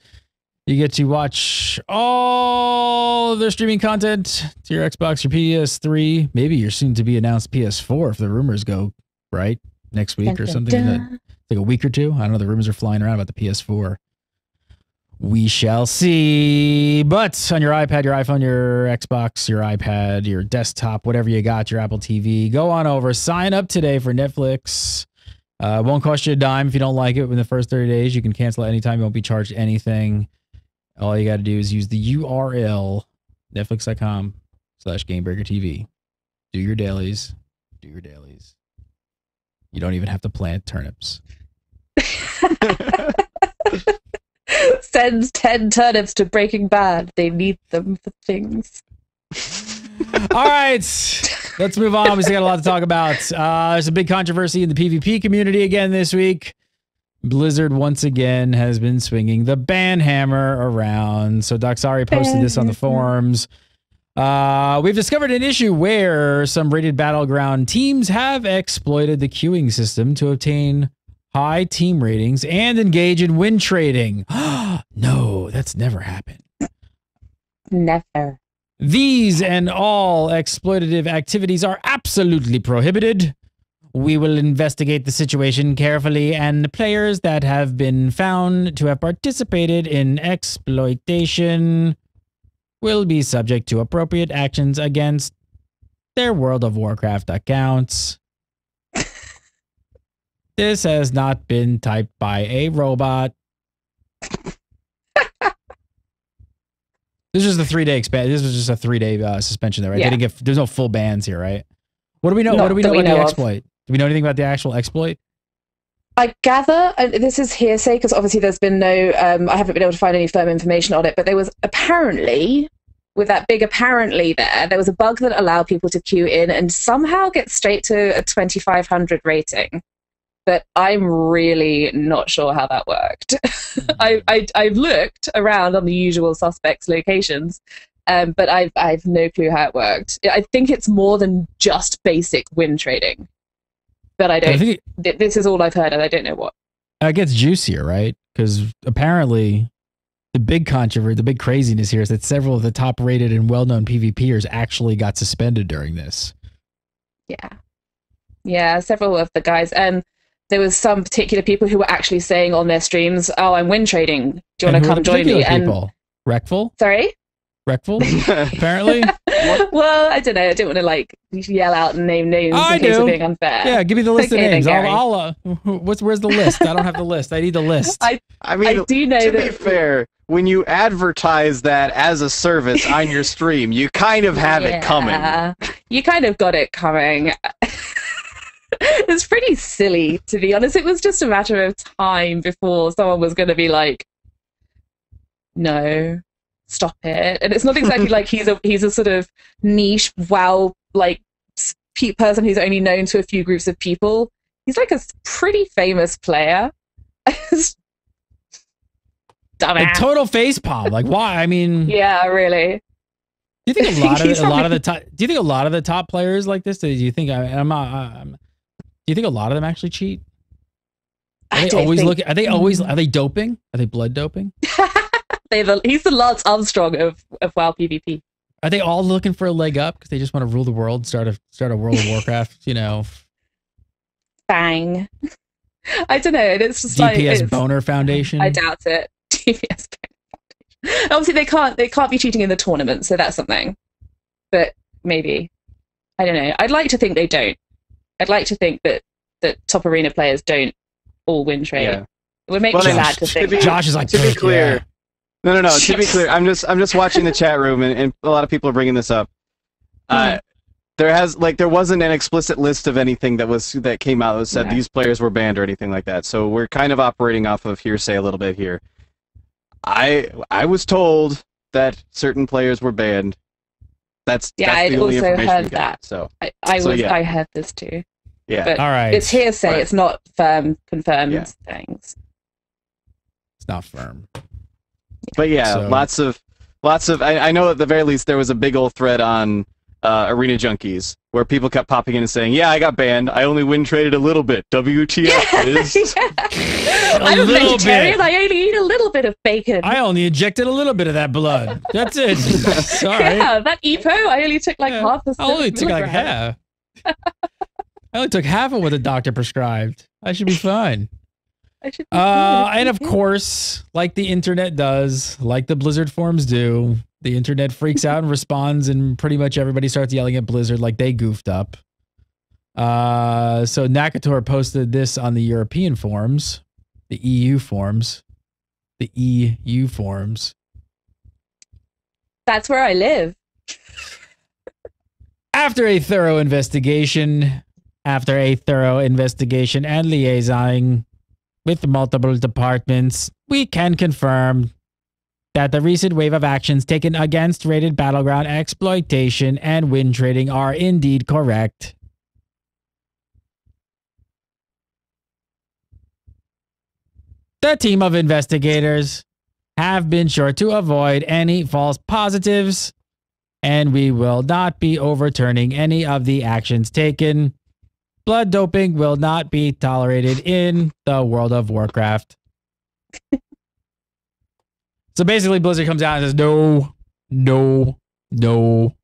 You get to watch all of their streaming content to your Xbox, your PS3, maybe your soon-to-be announced PS4 if the rumors go right next week or something. Like a week or 2. I don't know. The rumors are flying around about the PS4. We shall see. But on your iPad, your iPhone, your Xbox, your iPad, your desktop, whatever you got, your Apple TV, go on over. Sign up today for Netflix. It won't cost you a dime if you don't like it within the first 30 days. You can cancel at any time. You won't be charged anything. All you got to do is use the URL, netflix.com/GameBreakerTV. Do your dailies. Do your dailies. You don't even have to plant turnips. Sends 10 turnips to Breaking Bad. They need them for things. All right. Let's move on. We still got a lot to talk about. There's a big controversy in the PvP community again this week. Blizzard once again has been swinging the ban hammer around. So Doxari posted this on the forums. We've discovered an issue where some rated battleground teams have exploited the queuing system to obtain high team ratings and engage in win trading. No, that's never happened. Never. These and all exploitative activities are absolutely prohibited. We will investigate the situation carefully, and players that have been found to have participated in exploitation will be subject to appropriate actions against their World of Warcraft accounts. This has not been typed by a robot. This was the 3-day This was just a 3-day suspension, there, right? Yeah. They didn't get. There's no full bans here, right? What do we know? Not What do we that know we about the know of. exploit? Do we know anything about the actual exploit? I gather, and this is hearsay because obviously there's been no, I haven't been able to find any firm information on it, but there was apparently, with that big apparently there was a bug that allowed people to queue in and somehow get straight to a 2500 rating. But I'm really not sure how that worked. I've looked around on the usual suspects' locations, but I've no clue how it worked. I think it's more than just basic win trading. But I don't. This is all I've heard, and I don't know what. It gets juicier, right? Because apparently, the big controversy, the big craziness here is that several of the top-rated and well-known PvPers actually got suspended during this. Yeah, several of the guys, and there was some particular people who were actually saying on their streams, "Oh, I'm win trading. Do you want to come join me?" And Wreckful? Sorry. Wreckful, apparently. Well, I don't know. I didn't want to yell out and name names in case of being unfair. Yeah, give me the list of names. Then, where's the list? I don't have the list. I need the list. I mean, I do know to be fair, when you advertise that as a service on your stream, you kind of have it coming. You kind of got it coming. It's pretty silly, to be honest. It was just a matter of time before someone was going to be like, no, stop it. And it's not exactly like he's a sort of niche WoW person who's only known to a few groups of people. He's like a pretty famous player. Like total facepalm. Like why? I mean, yeah, really. Do you think a lot of the top? Do you think a lot of the top players like this? Do you think do you think a lot of them actually cheat? Are they doping? Are they blood doping? He's the Lance Armstrong of WoW PvP. Are they all looking for a leg up because they just want to rule the world, start a World of Warcraft, Bang. I don't know. It's just DPS Boner Foundation. I doubt it. DPS Boner Foundation. Obviously, they can't be cheating in the tournament, so that's something. But maybe. I don't know. I'd like to think they don't. I'd like to think that top arena players don't all win trade. Yeah. It would make me sad to think. Josh is like, to be clear. Yeah. No. To be clear, I'm just watching the chat room, and a lot of people are bringing this up. There wasn't an explicit list of anything that came out that said these players were banned or anything like that. So we're kind of operating off of hearsay a little bit here. I was told that certain players were banned. That's I'd the only also information heard we that. got, so I heard this too. Yeah. But all right. It's hearsay. Right. It's not firm, confirmed things. It's not firm. But lots of. I know at the very least there was a big old thread on Arena Junkies where people kept popping in and saying, "Yeah, I got banned. I only win traded a little bit. WTF is." I'm a vegetarian. I only eat a little bit of bacon. I only injected a little bit of that blood. That's it. Sorry. Yeah, that EPO. I only took half a. I only took like half. I only took half of what the doctor prescribed. I should be fine. And of course, like the internet does, like the Blizzard forums do, the internet freaks out and responds, and pretty much everybody starts yelling at Blizzard like they goofed up. So Nakator posted this on the European forums, the EU forums. That's where I live. After a thorough investigation and liaisoning with multiple departments, we can confirm that the recent wave of actions taken against rated battleground exploitation and win trading are indeed correct. The team of investigators have been sure to avoid any false positives, and we will not be overturning any of the actions taken. Blood doping will not be tolerated in the World of Warcraft. So basically, Blizzard comes out and says, no No.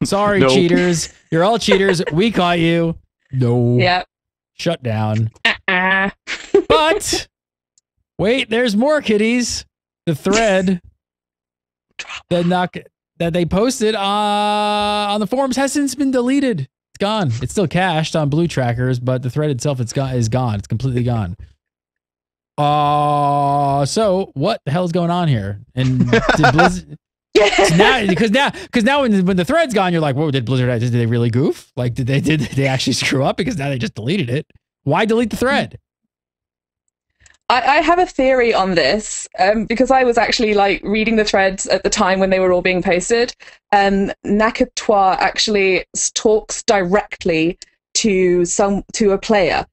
Sorry, Nope. cheaters. You're all cheaters. We caught you. No. Yeah. Shut down. But wait, there's more, kiddies. The thread that they posted on the forums has since been deleted. It's gone. It's still cached on blue trackers, but the thread itself is gone. It's completely gone. So what the hell is going on here? And did Blizzard? Because now when the thread's gone, you're like, whoa, did Blizzard? Did they really goof? Like, did they actually screw up? Because now they just deleted it. Why delete the thread? I have a theory on this because I was actually like reading the threads at the time when they were all being posted. Nakatoa actually talks directly to a player.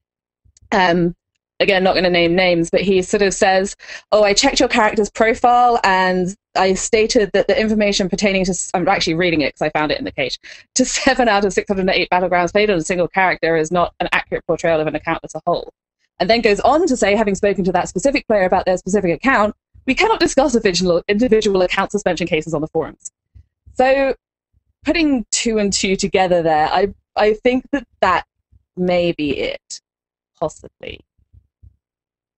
Again, not going to name names, but he sort of says, "Oh, I checked your character's profile and I stated that the information pertaining to," I'm actually reading it because I found it in the cage, "to 7 out of 608 battlegrounds played on a single character is not an accurate portrayal of an account as a whole." And then goes on to say, having spoken to that specific player about their specific account, we cannot discuss individual account suspension cases on the forums. So putting 2 and 2 together there, I think that may be it, possibly.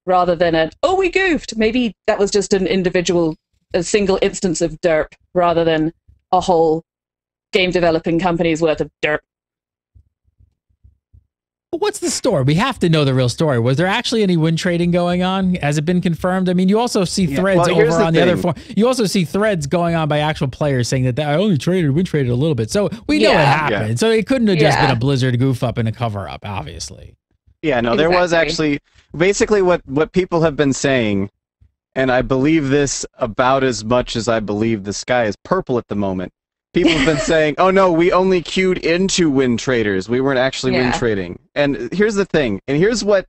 Rather than oh, we goofed. Maybe that was just a single instance of derp rather than a whole game developing company's worth of derp. What's the story? We have to know the real story. Was there actually any win trading going on? Has it been confirmed? I mean, you also see threads over on the other forum. You also see threads going on by actual players saying that I only win traded a little bit. So we know it happened. Yeah. So it couldn't have just been a Blizzard goof up and a cover up, obviously. Yeah, no, there was actually basically what people have been saying, and I believe this about as much as I believe the sky is purple at the moment. People have been saying, oh no, we only queued into win traders. We weren't actually win trading. And here's the thing, and here's what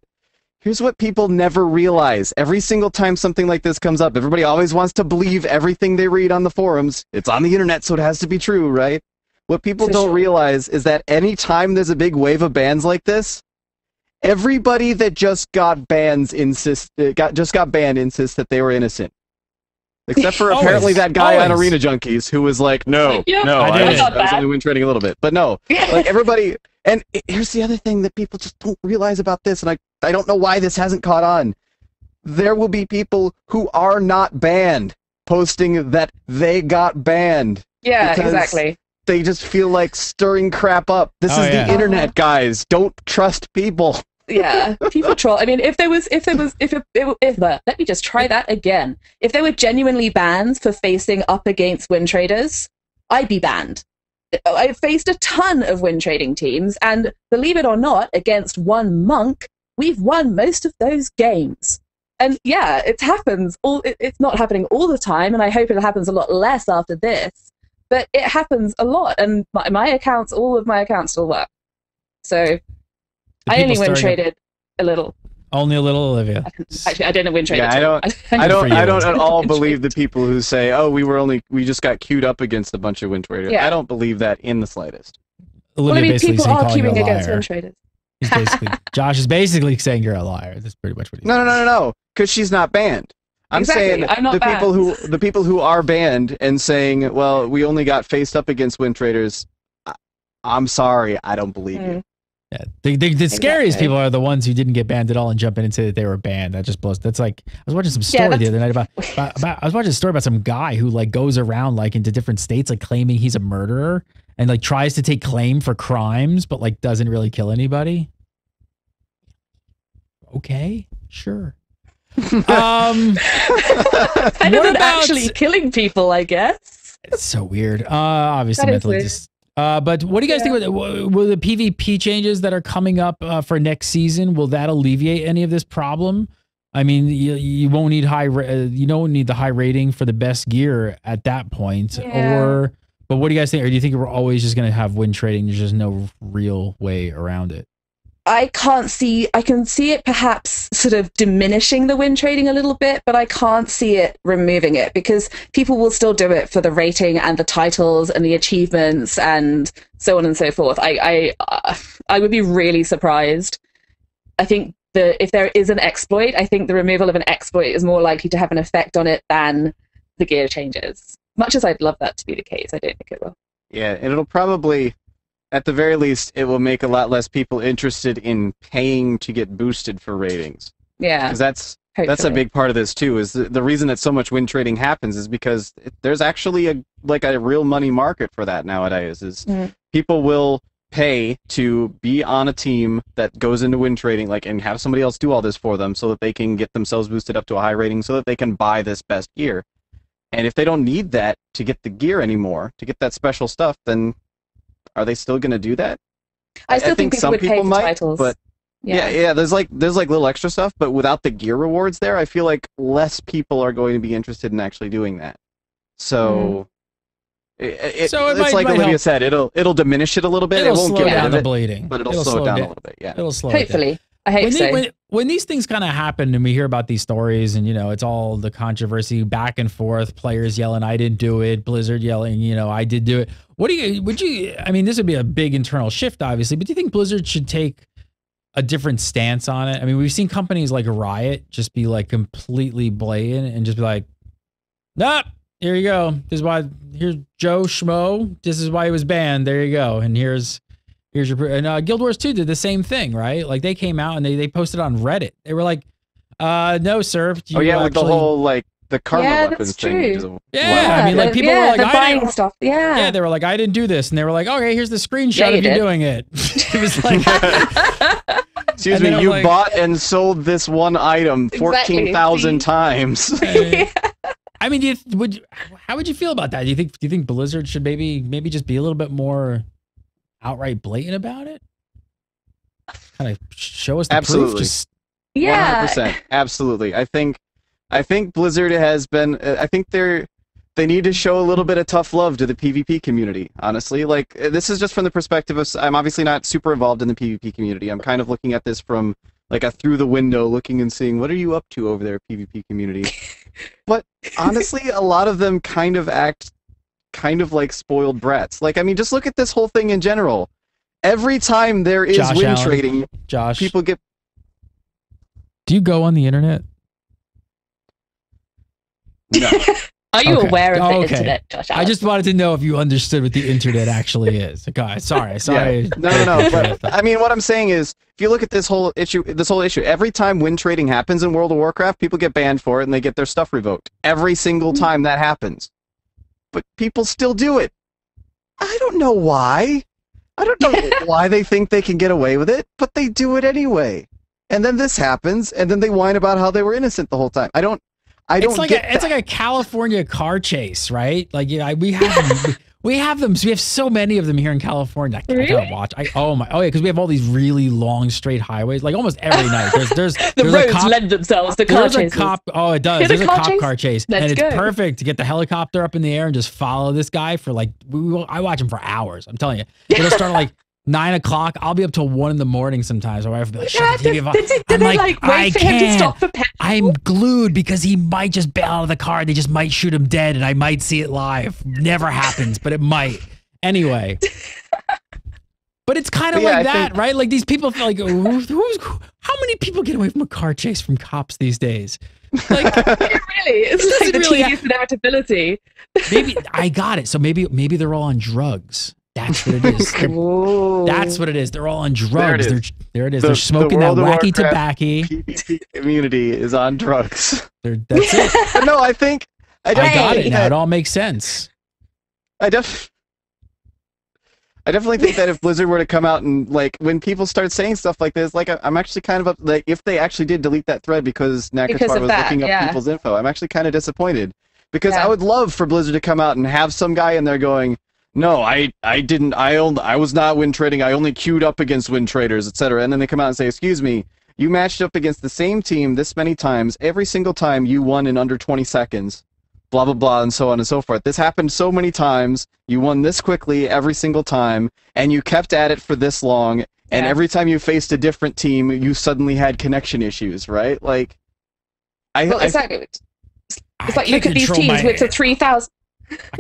people never realize. Every single time something like this comes up, everybody always wants to believe everything they read on the forums. It's on the internet, so it has to be true, right? What people don't realize is that any time there's a big wave of bans like this, everybody that just got banned insists that they were innocent. Except for apparently that guy on Arena Junkies who was like, no, I was only win trading a little bit. But no, like everybody, and here's the other thing that people just don't realize about this, and I don't know why this hasn't caught on. There will be people who are not banned posting that they got banned. Yeah, exactly. They just feel like stirring crap up. This is the internet, guys. Don't trust people. Yeah, people troll. I mean, if let me just try that again. If there were genuinely bans for facing up against win traders, I'd be banned. I've faced a ton of win trading teams, and believe it or not, against one monk, we've won most of those games. And yeah, it happens. It's not happening all the time, and I hope it happens a lot less after this. But it happens a lot, and my accounts, all of my accounts still work. So I only win traded a little. Only a little, Olivia. Actually, I didn't win traded. Yeah, I don't at all believe the people who say, "Oh, we just got queued up against a bunch of win traders." Yeah. I don't believe that in the slightest. Olivia, well, I mean, people are queuing against win traders. Josh is basically saying you're a liar. That's pretty much what he's saying. No, because she's not banned. I'm saying the people who are banned and saying, "Well, we only got faced up against win traders." I'm sorry, I don't believe you. Yeah, the scariest people are the ones who didn't get banned at all and jump in and say that they were banned. That just blows. That's like I was watching some story the other night about I was watching a story about some guy who like goes around like into different states like claiming he's a murderer and like tries to take claim for crimes but like doesn't really kill anybody. Okay, sure. Kind of actually killing people, I guess. It's so weird. Obviously mentally just. But what do you guys think about will the PvP changes that are coming up for next season? Will that alleviate any of this problem? I mean, you won't need you don't need the high rating for the best gear at that point. But what do you guys think? Or do you think we're always just going to have win trading? There's just no real way around it. I can see it perhaps sort of diminishing the win trading a little bit, but I can't see it removing it because people will still do it for the rating and the titles and the achievements and so on and so forth. I would be really surprised. I think if there is an exploit, I think the removal of an exploit is more likely to have an effect on it than the gear changes. Much as I'd love that to be the case, I don't think it will. Yeah, and it'll probably, at the very least, it will make a lot less people interested in paying to get boosted for ratings. Yeah. Because that's a big part of this too. Is the reason that so much win trading happens is because there's actually a real money market for that nowadays. Is people will pay to be on a team that goes into win trading, and have somebody else do all this for them, so that they can get themselves boosted up to a high rating, so that they can buy this best gear. And if they don't need that to get the gear anymore, to get that special stuff, then are they still going to do that? I still think people some would pay people for might, titles. but yeah. There's little extra stuff, but without the gear rewards there, I feel like less people are going to be interested in actually doing that. So it's like Olivia said, it'll diminish it a little bit. It won't slow get down rid the of it, bleeding, but it'll slow it down a little bit. Yeah, it'll slow it down. Hopefully. I hope so. When these things kind of happen and we hear about these stories and, it's all the controversy back and forth, players yelling, I didn't do it, Blizzard yelling, I did do it. This would be a big internal shift, obviously, but do you think Blizzard should take a different stance on it? I mean, we've seen companies like Riot just be completely blatant and just be like, nah, here you go. Here's Joe Schmo. This is why he was banned. There you go. And here's your, and Guild Wars 2 did the same thing, right? Like they came out and they posted on Reddit. They were like, no, sir. With the whole the karma weapons thing. People were like, buying stuff. Yeah. Yeah, they were like, I didn't do this. And they were like, okay, here's the screenshot of you doing it. It was like, excuse me, you bought and sold this one item 14,000 times. I mean, how would you feel about that? Do you think Blizzard should maybe just be a little bit more outright blatant about it? Kind of show us the proof. Just 100%. Absolutely. I think Blizzard has been. I think they need to show a little bit of tough love to the PvP community. Honestly, this is just from the perspective of I'm obviously not super involved in the PvP community. I'm kind of looking at this from a through the window, looking and seeing what are you up to over there, PvP community. But honestly, a lot of them kind of act like spoiled brats. Just look at this whole thing in general. Every time there is win trading, people get. Do you go on the internet? No. Are you aware of the internet, Josh Allen? I just wanted to know if you understood what the internet actually is. Okay, sorry. Yeah. No. But, what I'm saying is, if you look at this whole issue, every time win trading happens in World of Warcraft, people get banned for it and they get their stuff revoked. Every single time that happens. But people still do it. I don't know why. I don't know why they think they can get away with it, but they do it anyway. And then this happens, and then they whine about how they were innocent the whole time. It's like a California car chase, right? We have them. So we have so many of them here in California. I gotta watch. Because we have all these really long straight highways. Almost every night, there's the roads lend themselves to car chases. It does. There's a cop car chase, and it's perfect to get the helicopter up in the air and just follow this guy for I watch him for hours. I'm telling you, it'll start at 9 o'clock. I'll be up till 1 in the morning sometimes. My wife will be like, shut the TV off. I can't. I'm glued because he might just bail out of the car. They just might shoot him dead and I might see it live. Never happens, but it might. Anyway. But it's kind of that, right? These people feel how many people get away from a car chase from cops these days? Really? It's the tedious inevitability. Maybe I got it. So maybe they're all on drugs. That's what it is. That's what it is. They're all on drugs. There it is. They're smoking that wacky tobacco. PvP community is on drugs. That's it. But no, I got it now. It all makes sense. I definitely think that if Blizzard were to come out and when people start saying stuff like this, I'm actually kind of up. If they actually did delete that thread because Nakatar was looking up people's info, I'm actually kind of disappointed because I would love for Blizzard to come out and have some guy in there going, no, I didn't. I was not win trading. I only queued up against win traders, etc. And then they come out and say, "Excuse me, you matched up against the same team this many times. Every single time you won in under 20 seconds. Blah blah blah, and so on and so forth. This happened so many times. You won this quickly every single time, and you kept at it for this long. And every time you faced a different team, you suddenly had connection issues, right? Exactly. It's like look at these teams with a 3,000."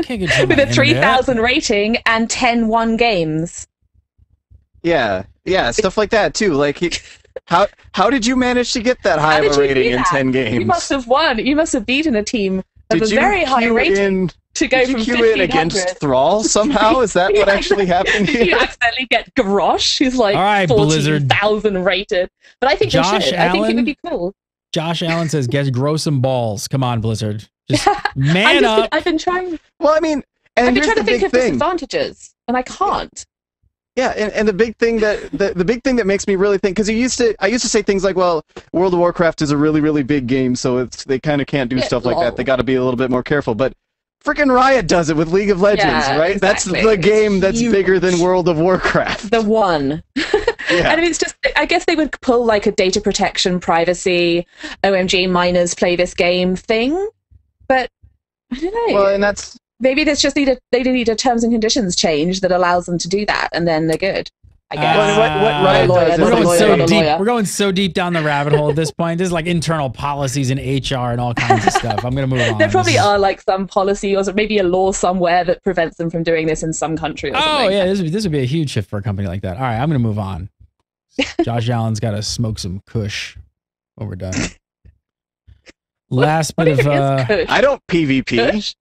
With a 3,000 rating and 10-1 games. Yeah, stuff like that too. How did you manage to get that high of a rating in 10 games? You must have won. You must have beaten a team of a very high rating. to go Did you from queue in 1500. against Thrall somehow? Is that what actually happened here? You accidentally get Garrosh, who's like All right, Blizzard. 14,000 rated. But I think they Josh should. I think it Allen? would be cool. Josh Allen says, grow some balls. Come on, Blizzard. Just man up. I've been trying. Well, I mean, and I've been here's trying to the think big of thing. disadvantages, and I can't. Yeah, and the big thing that the big thing that makes me really think, because I used to say things like, well, World of Warcraft is a really, really big game, so they kind of can't do stuff like that. They got to be a little bit more careful. But freaking Riot does it with League of Legends, right? Exactly. That's the game that's bigger than World of Warcraft. The one. Yeah. And it's just, I guess they would pull like a data protection, privacy, OMG, minors play this game thing. But I don't know. Well, and that's... Maybe they just need a terms and conditions change that allows them to do that, and then they're good. I guess. What Riot does, we're going so deep down the rabbit hole at this point. This is like internal policies and HR and all kinds of stuff. I'm going to move on. There probably are like some policy or maybe a law somewhere that prevents them from doing this in some country or something. Oh, yeah, this would be a huge shift for a company like that. All right, I'm going to move on. Josh Allen's got to smoke some kush when we're done. Last bit of... I don't PvP. Kush?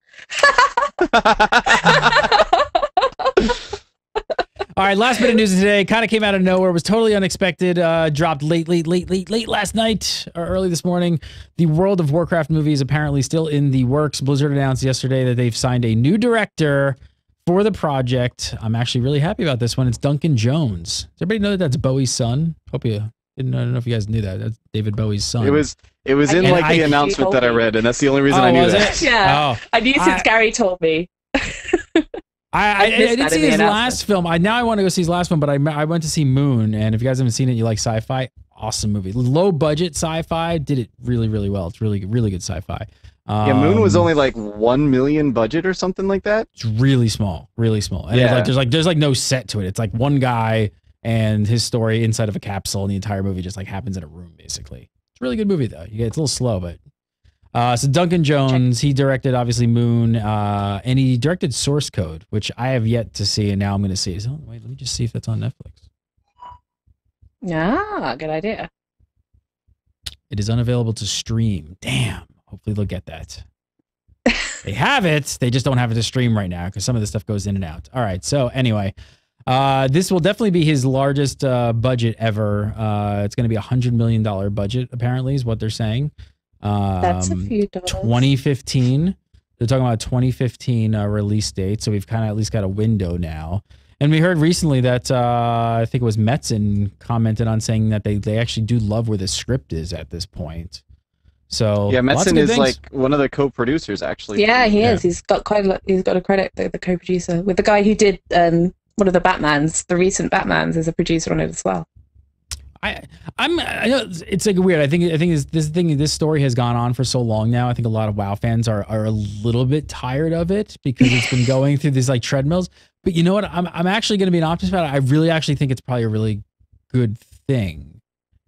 All right, last bit of news today. Kind of came out of nowhere. Was totally unexpected. Dropped late last night or early this morning. The World of Warcraft movie is apparently still in the works. Blizzard announced yesterday that they've signed a new director for the project. I'm actually really happy about this one. It's Duncan Jones. Does everybody know that that's Bowie's son? Hope you didn't. I don't know if you guys knew that. That's David Bowie's son. It was in like the announcement that I read, and that's the only reason I knew that. Yeah, I knew since Gary told me. I didn't see his last film. Now I want to go see his last one, but I went to see Moon, and if you guys haven't seen it, you like sci-fi, awesome movie. Low budget sci-fi, did it really, really well. It's really, really good sci-fi. Yeah, Moon was only like 1 million budget or something like that. It's really small, really small. And yeah. there's no set to it. It's like one guy and his story inside of a capsule, and the entire movie just like happens in a room, basically. It's a really good movie, though. It's a little slow, but... so Duncan Jones, he directed, obviously, Moon, and he directed Source Code, which I have yet to see, and now I'm going to see. So, wait, let me just see if that's on Netflix. Ah, good idea. It is unavailable to stream. Damn. Hopefully they'll get that. They have it. They just don't have it to stream right now because some of the stuff goes in and out. All right. So anyway, this will definitely be his largest budget ever. It's going to be $100 million budget, apparently, is what they're saying. That's a few dollars. 2015. They're talking about a 2015 release date. So we've kind of at least got a window now. And we heard recently that I think it was Metzen commented on saying that they actually do love where the script is at this point. So yeah, Metzen is like one of the co-producers, actually. Yeah, he is. He's got quite a lot. He's got a credit, the co-producer, with the guy who did one of the Batmans, the recent Batmans, as a producer on it as well. I know it's like weird. I think this story has gone on for so long now. I think a lot of WoW fans are a little bit tired of it because it's been going through these like treadmills. But you know what? I'm actually going to be an optimist about it. I really actually think it's probably a really good thing.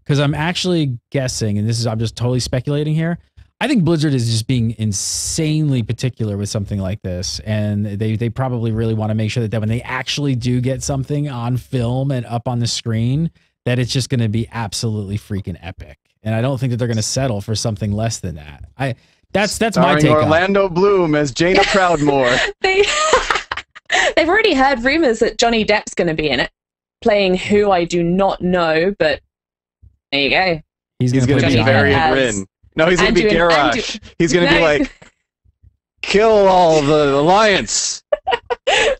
Because I'm actually guessing, and I'm just totally speculating here. I think Blizzard is just being insanely particular with something like this, and they probably really want to make sure that when they actually do get something on film and up on the screen, that it's just going to be absolutely freaking epic. And I don't think that they're going to settle for something less than that. That's my take. Orlando Bloom as Jaina Proudmoore. They've already heard rumors that Johnny Depp's going to be in it, playing who I do not know, but. There you go. He's going to be Varian Rin. No, he's going to be Garrosh. He's going to be like, kill all the Alliance.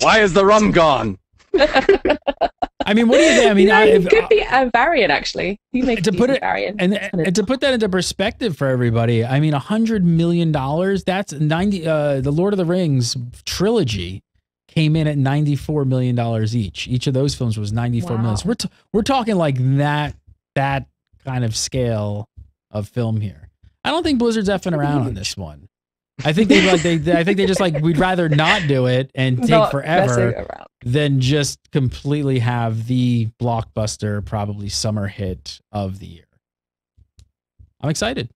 Why is the rum gone? I mean, what do you think? I mean, it could be Varian, actually. He makes to put it Varian. And to put that into perspective for everybody, I mean, $100 million, that's 90. The Lord of the Rings trilogy came in at $94 million each. Each of those films was $94 million. So we're talking like that kind of scale of film here. I don't think Blizzard's effing around on this one. I think they just like, we'd rather not do it and take forever than just completely have the blockbuster, probably summer hit of the year. I'm excited.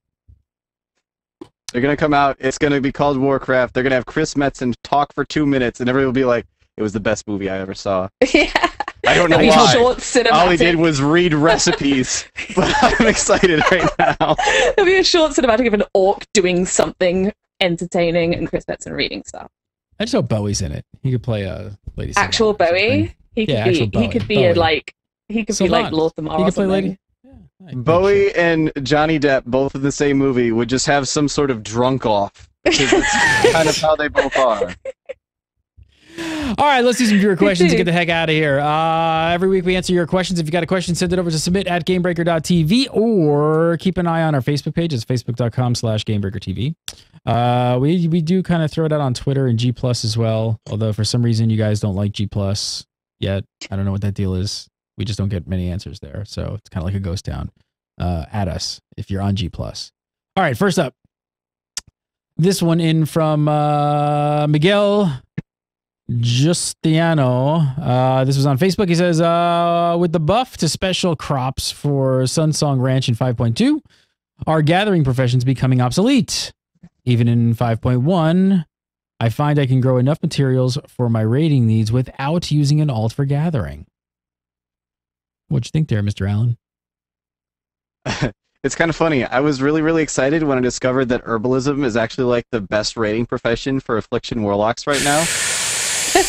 They're going to come out. It's going to be called Warcraft. They're going to have Chris Metzen talk for 2 minutes, and everybody will be like, it was the best movie I ever saw. Yeah. I don't know why. Short All he did was read recipes, but I'm excited right now. There'll be a short cinematic of an orc doing something entertaining and Chris Metzen reading stuff. I just hope Bowie's in it. He could play a Lady Sylvana Actual or something. Bowie. He could actual be. Bowie. He could be Bowie. he could be like Lord Lamar. He Or could play something. Lady. Yeah, Bowie and Johnny Depp, both in the same movie, would just have some sort of drunk off. Because it's kind of how they both are. All right, let's do some viewer questions and get the heck out of here. Every week we answer your questions. If you got a question, send it over to submit@gamebreaker.tv or keep an eye on our Facebook page. It's facebook.com/gamebreakertv. We do kind of throw it out on Twitter and G Plus as well. Although for some reason you guys don't like G Plus yet. I don't know what that deal is. We just don't get many answers there. So it's kind of like a ghost town. At us if you're on G Plus. All right, first up. This one in from Miguel Justiano. This was on Facebook. He says, with the buff to special crops for Sunsong Ranch in 5.2, are gathering professions becoming obsolete? Even in 5.1, I find I can grow enough materials for my raiding needs without using an alt for gathering. What'd you think there, Mr. Allen? It's kind of funny. I was really, really excited when I discovered that herbalism is actually like the best raiding profession for Affliction Warlocks right now.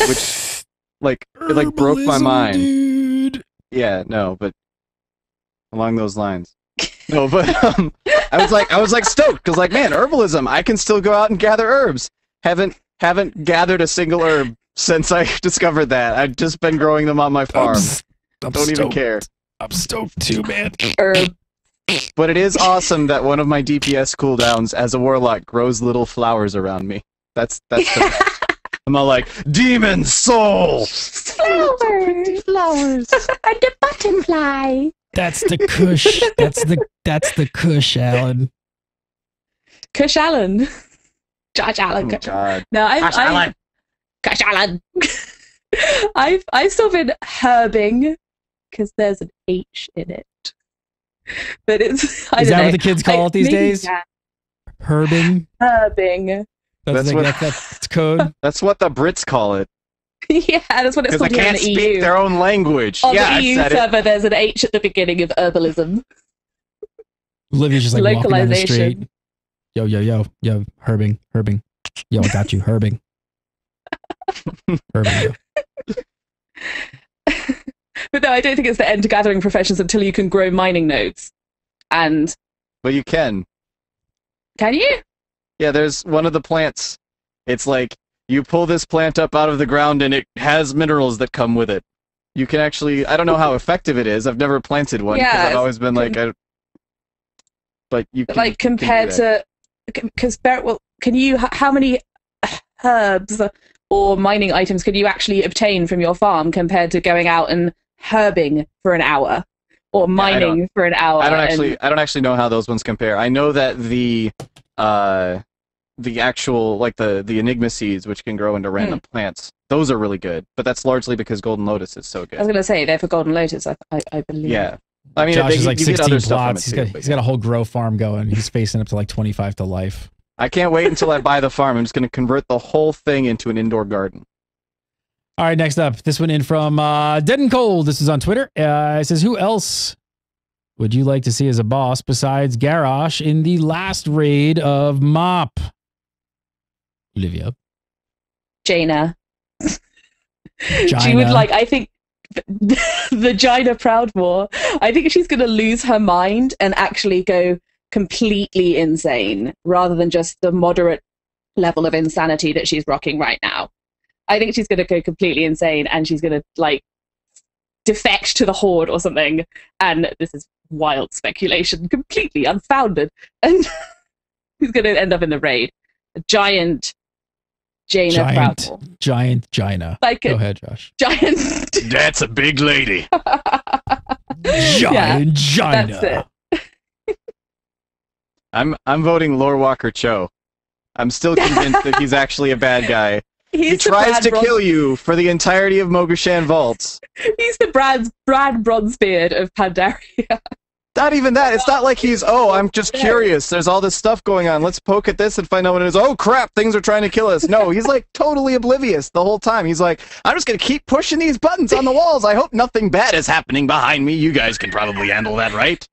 Which, like, it like broke my mind. Dude. Yeah, no, but along those lines. No, but I was like stoked because, like, man, herbalism, I can still go out and gather herbs. Haven't gathered a single herb since I discovered that. I've just been growing them on my farm. Don't even care. I'm stoked too, man. Herb. But it is awesome that one of my DPS cooldowns as a warlock grows little flowers around me. That's I'm all like, demon soul! Flowers! Flowers! And the butterfly! That's the Kush. That's the Kush, Allen. Kush Allen. Josh Allen. Oh, God. No, Kush Allen. I've still been herbing because there's an H in it. But it's Is that what the kids call it these days? Yeah. Herbing? Herbing. That's code. That's what the Brits call it. Yeah, that's what it's Because called they here in can't the speak EU. their own language. On Yeah, the EU I said it. server, there's an H at the beginning of herbalism. Olivia's just like walking down the Localization. street. Yo, herbing. Yo, I got you, herbing. Herbing, yo. But no, I don't think it's the end to gathering professions until you can grow mining nodes. And But you can. can you? Yeah, there's one of the plants. It's like, you pull this plant up out of the ground and it has minerals that come with it. You can actually, I don't know how effective it is. I've never planted one because Yeah, I've always been like, but you can, Like compared to, because well, can you? How many herbs or mining items can you actually obtain from your farm compared to going out and herbing for an hour or mining for an hour? I don't actually know how those ones compare. I know that the actual, like the Enigma seeds, which can grow into random plants, those are really good. But that's largely because Golden Lotus is so good. I was going to say they're for Golden Lotus. I believe. Yeah. I mean, Josh is like you get 16 other stuff from plots. it too, He's got a whole grow farm going. He's facing up to like 25 to life. I can't wait until I buy the farm. I'm just going to convert the whole thing into an indoor garden. All right, next up, this one in from Dead and Cold. This is on Twitter. It says, who else would you like to see as a boss besides Garrosh in the last raid of MOP? Olivia. Jaina. Jaina. She would like, I think, the Jaina Proudmore. I think she's going to lose her mind and actually go completely insane rather than just the moderate level of insanity that she's rocking right now. I think she's going to go completely insane and she's going to like defect to the Horde or something. And this is wild speculation, completely unfounded. And who's going to end up in the raid? A giant Jaina Proudmore. Giant Jaina. Like Go ahead, Josh. Giant. That's a big lady. Giant Jaina. That's it. I'm voting Lore Walker Cho. I'm still convinced that he's actually a bad guy. He tries to kill you for the entirety of Mogushan Vaults. He's the Brad Bronzebeard of Pandaria. Not even that. It's not like he's, oh, I'm just curious. There's all this stuff going on. Let's poke at this and find out what it is. Oh, crap. Things are trying to kill us. No, he's like totally oblivious the whole time. He's like, I'm just going to keep pushing these buttons on the walls. I hope nothing bad is happening behind me. You guys can probably handle that, right?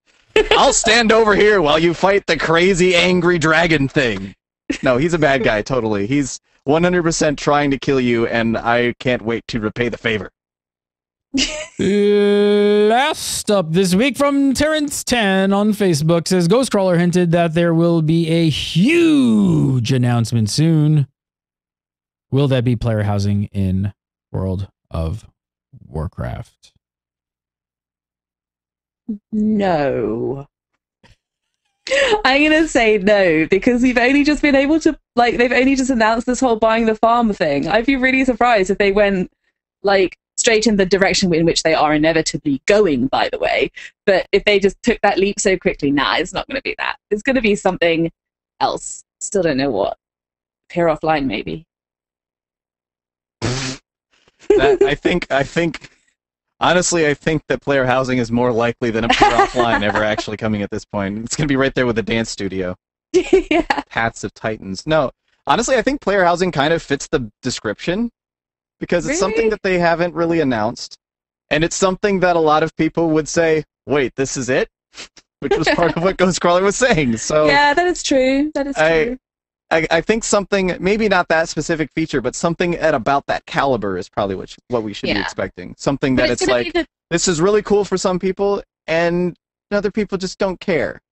I'll stand over here while you fight the crazy angry dragon thing. No, he's a bad guy, totally. He's 100% trying to kill you, and I can't wait to repay the favor. Last up this week from Terrence10 on Facebook says Ghostcrawler hinted that there will be a huge announcement soon. Will that be player housing in World of Warcraft? No. I'm going to say no, because we've only just been able to, like, they've only just announced this whole buying the farm thing. I'd be really surprised if they went, like, straight in the direction in which they are inevitably going, by the way. But if they just took that leap so quickly, nah, it's not going to be that. It's going to be something else. Still don't know what. Peer offline, maybe. I think, honestly, I think that player housing is more likely than a peer offline ever actually coming at this point. It's going to be right there with the dance studio. Yeah. Paths of Titans. No, honestly, I think player housing kind of fits the description because it's something that they haven't really announced. And it's something that a lot of people would say, wait, this is it? Which was part of what Ghostcrawler was saying. So yeah, that is true. That is true. I think something, maybe not that specific feature, but something at about that caliber is probably what we should be expecting. Something that it's like, this is really cool for some people, and other people just don't care.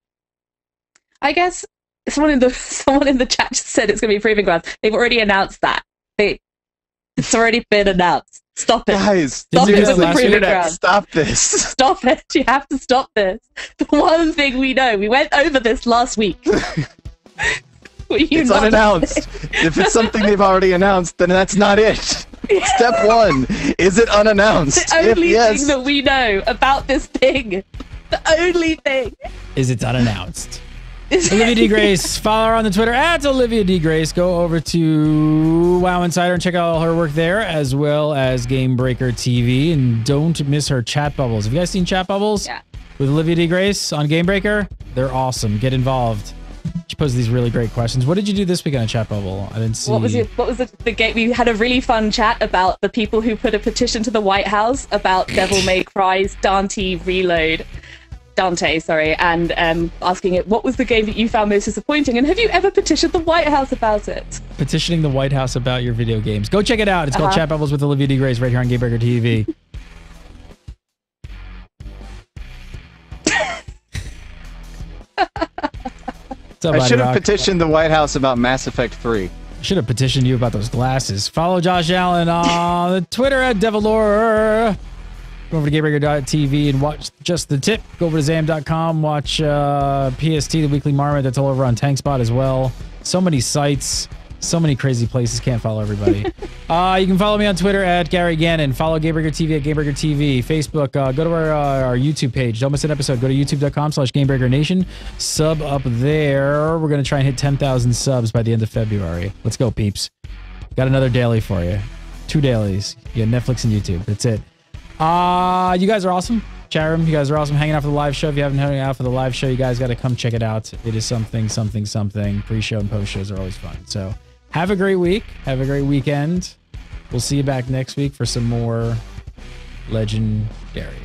I guess someone in the chat just said it's going to be Proving Grounds. They've already announced that. It's already been announced. Stop it. Guys, stop it with the Proving Grounds. Stop this. Stop it. You have to stop this. The one thing we know, we went over this last week. It's unannounced. If it's something they've already announced, then that's not it. Step 1, is it unannounced? The only thing that we know about this thing, the only thing, is it's unannounced. Olivia D. Grace, follow her on the Twitter at Olivia D. Grace. Go over to WoW Insider and check out all her work there, as well as Gamebreaker TV. And don't miss her chat bubbles. Have you guys seen chat bubbles? Yeah. With Olivia D. Grace on Gamebreaker? They're awesome. Get involved. She posed these really great questions. What did you do this week on a chat bubble? I didn't see. What was the game? We had a really fun chat about the people who put a petition to the White House about Devil May Cry's Dante, and asking it, what was the game that you found most disappointing? And have you ever petitioned the White House about it? Petitioning the White House about your video games. Go check it out. It's called Chat Bubbles with Olivia D. Grace right here on Gamebreaker TV. I should have petitioned the White House about Mass Effect 3. I should have petitioned you about those glasses. Follow Josh Allen on Twitter at Devilor. Go over to Gamebreaker.tv and watch Just the Tip. Go over to Zam.com. Watch PST, the Weekly Marmot. That's all over on TankSpot as well. So many sites. So many crazy places. Can't follow everybody. You can follow me on Twitter at Gary Gannon. Follow Gamebreaker TV at Gamebreaker TV. Facebook. Go to our YouTube page. Don't miss an episode. Go to youtube.com/GamebreakerNation. Sub up there. We're going to try and hit 10,000 subs by the end of February. Let's go, peeps. Got another daily for you. 2 dailies. You got Netflix and YouTube. That's it. You guys are awesome. Chat room, you guys are awesome. Hanging out for the live show. If you haven't hung out for the live show, you guys got to come check it out. It is something. Pre-show and post-shows are always fun. So have a great week. Have a great weekend. We'll see you back next week for some more Legendary.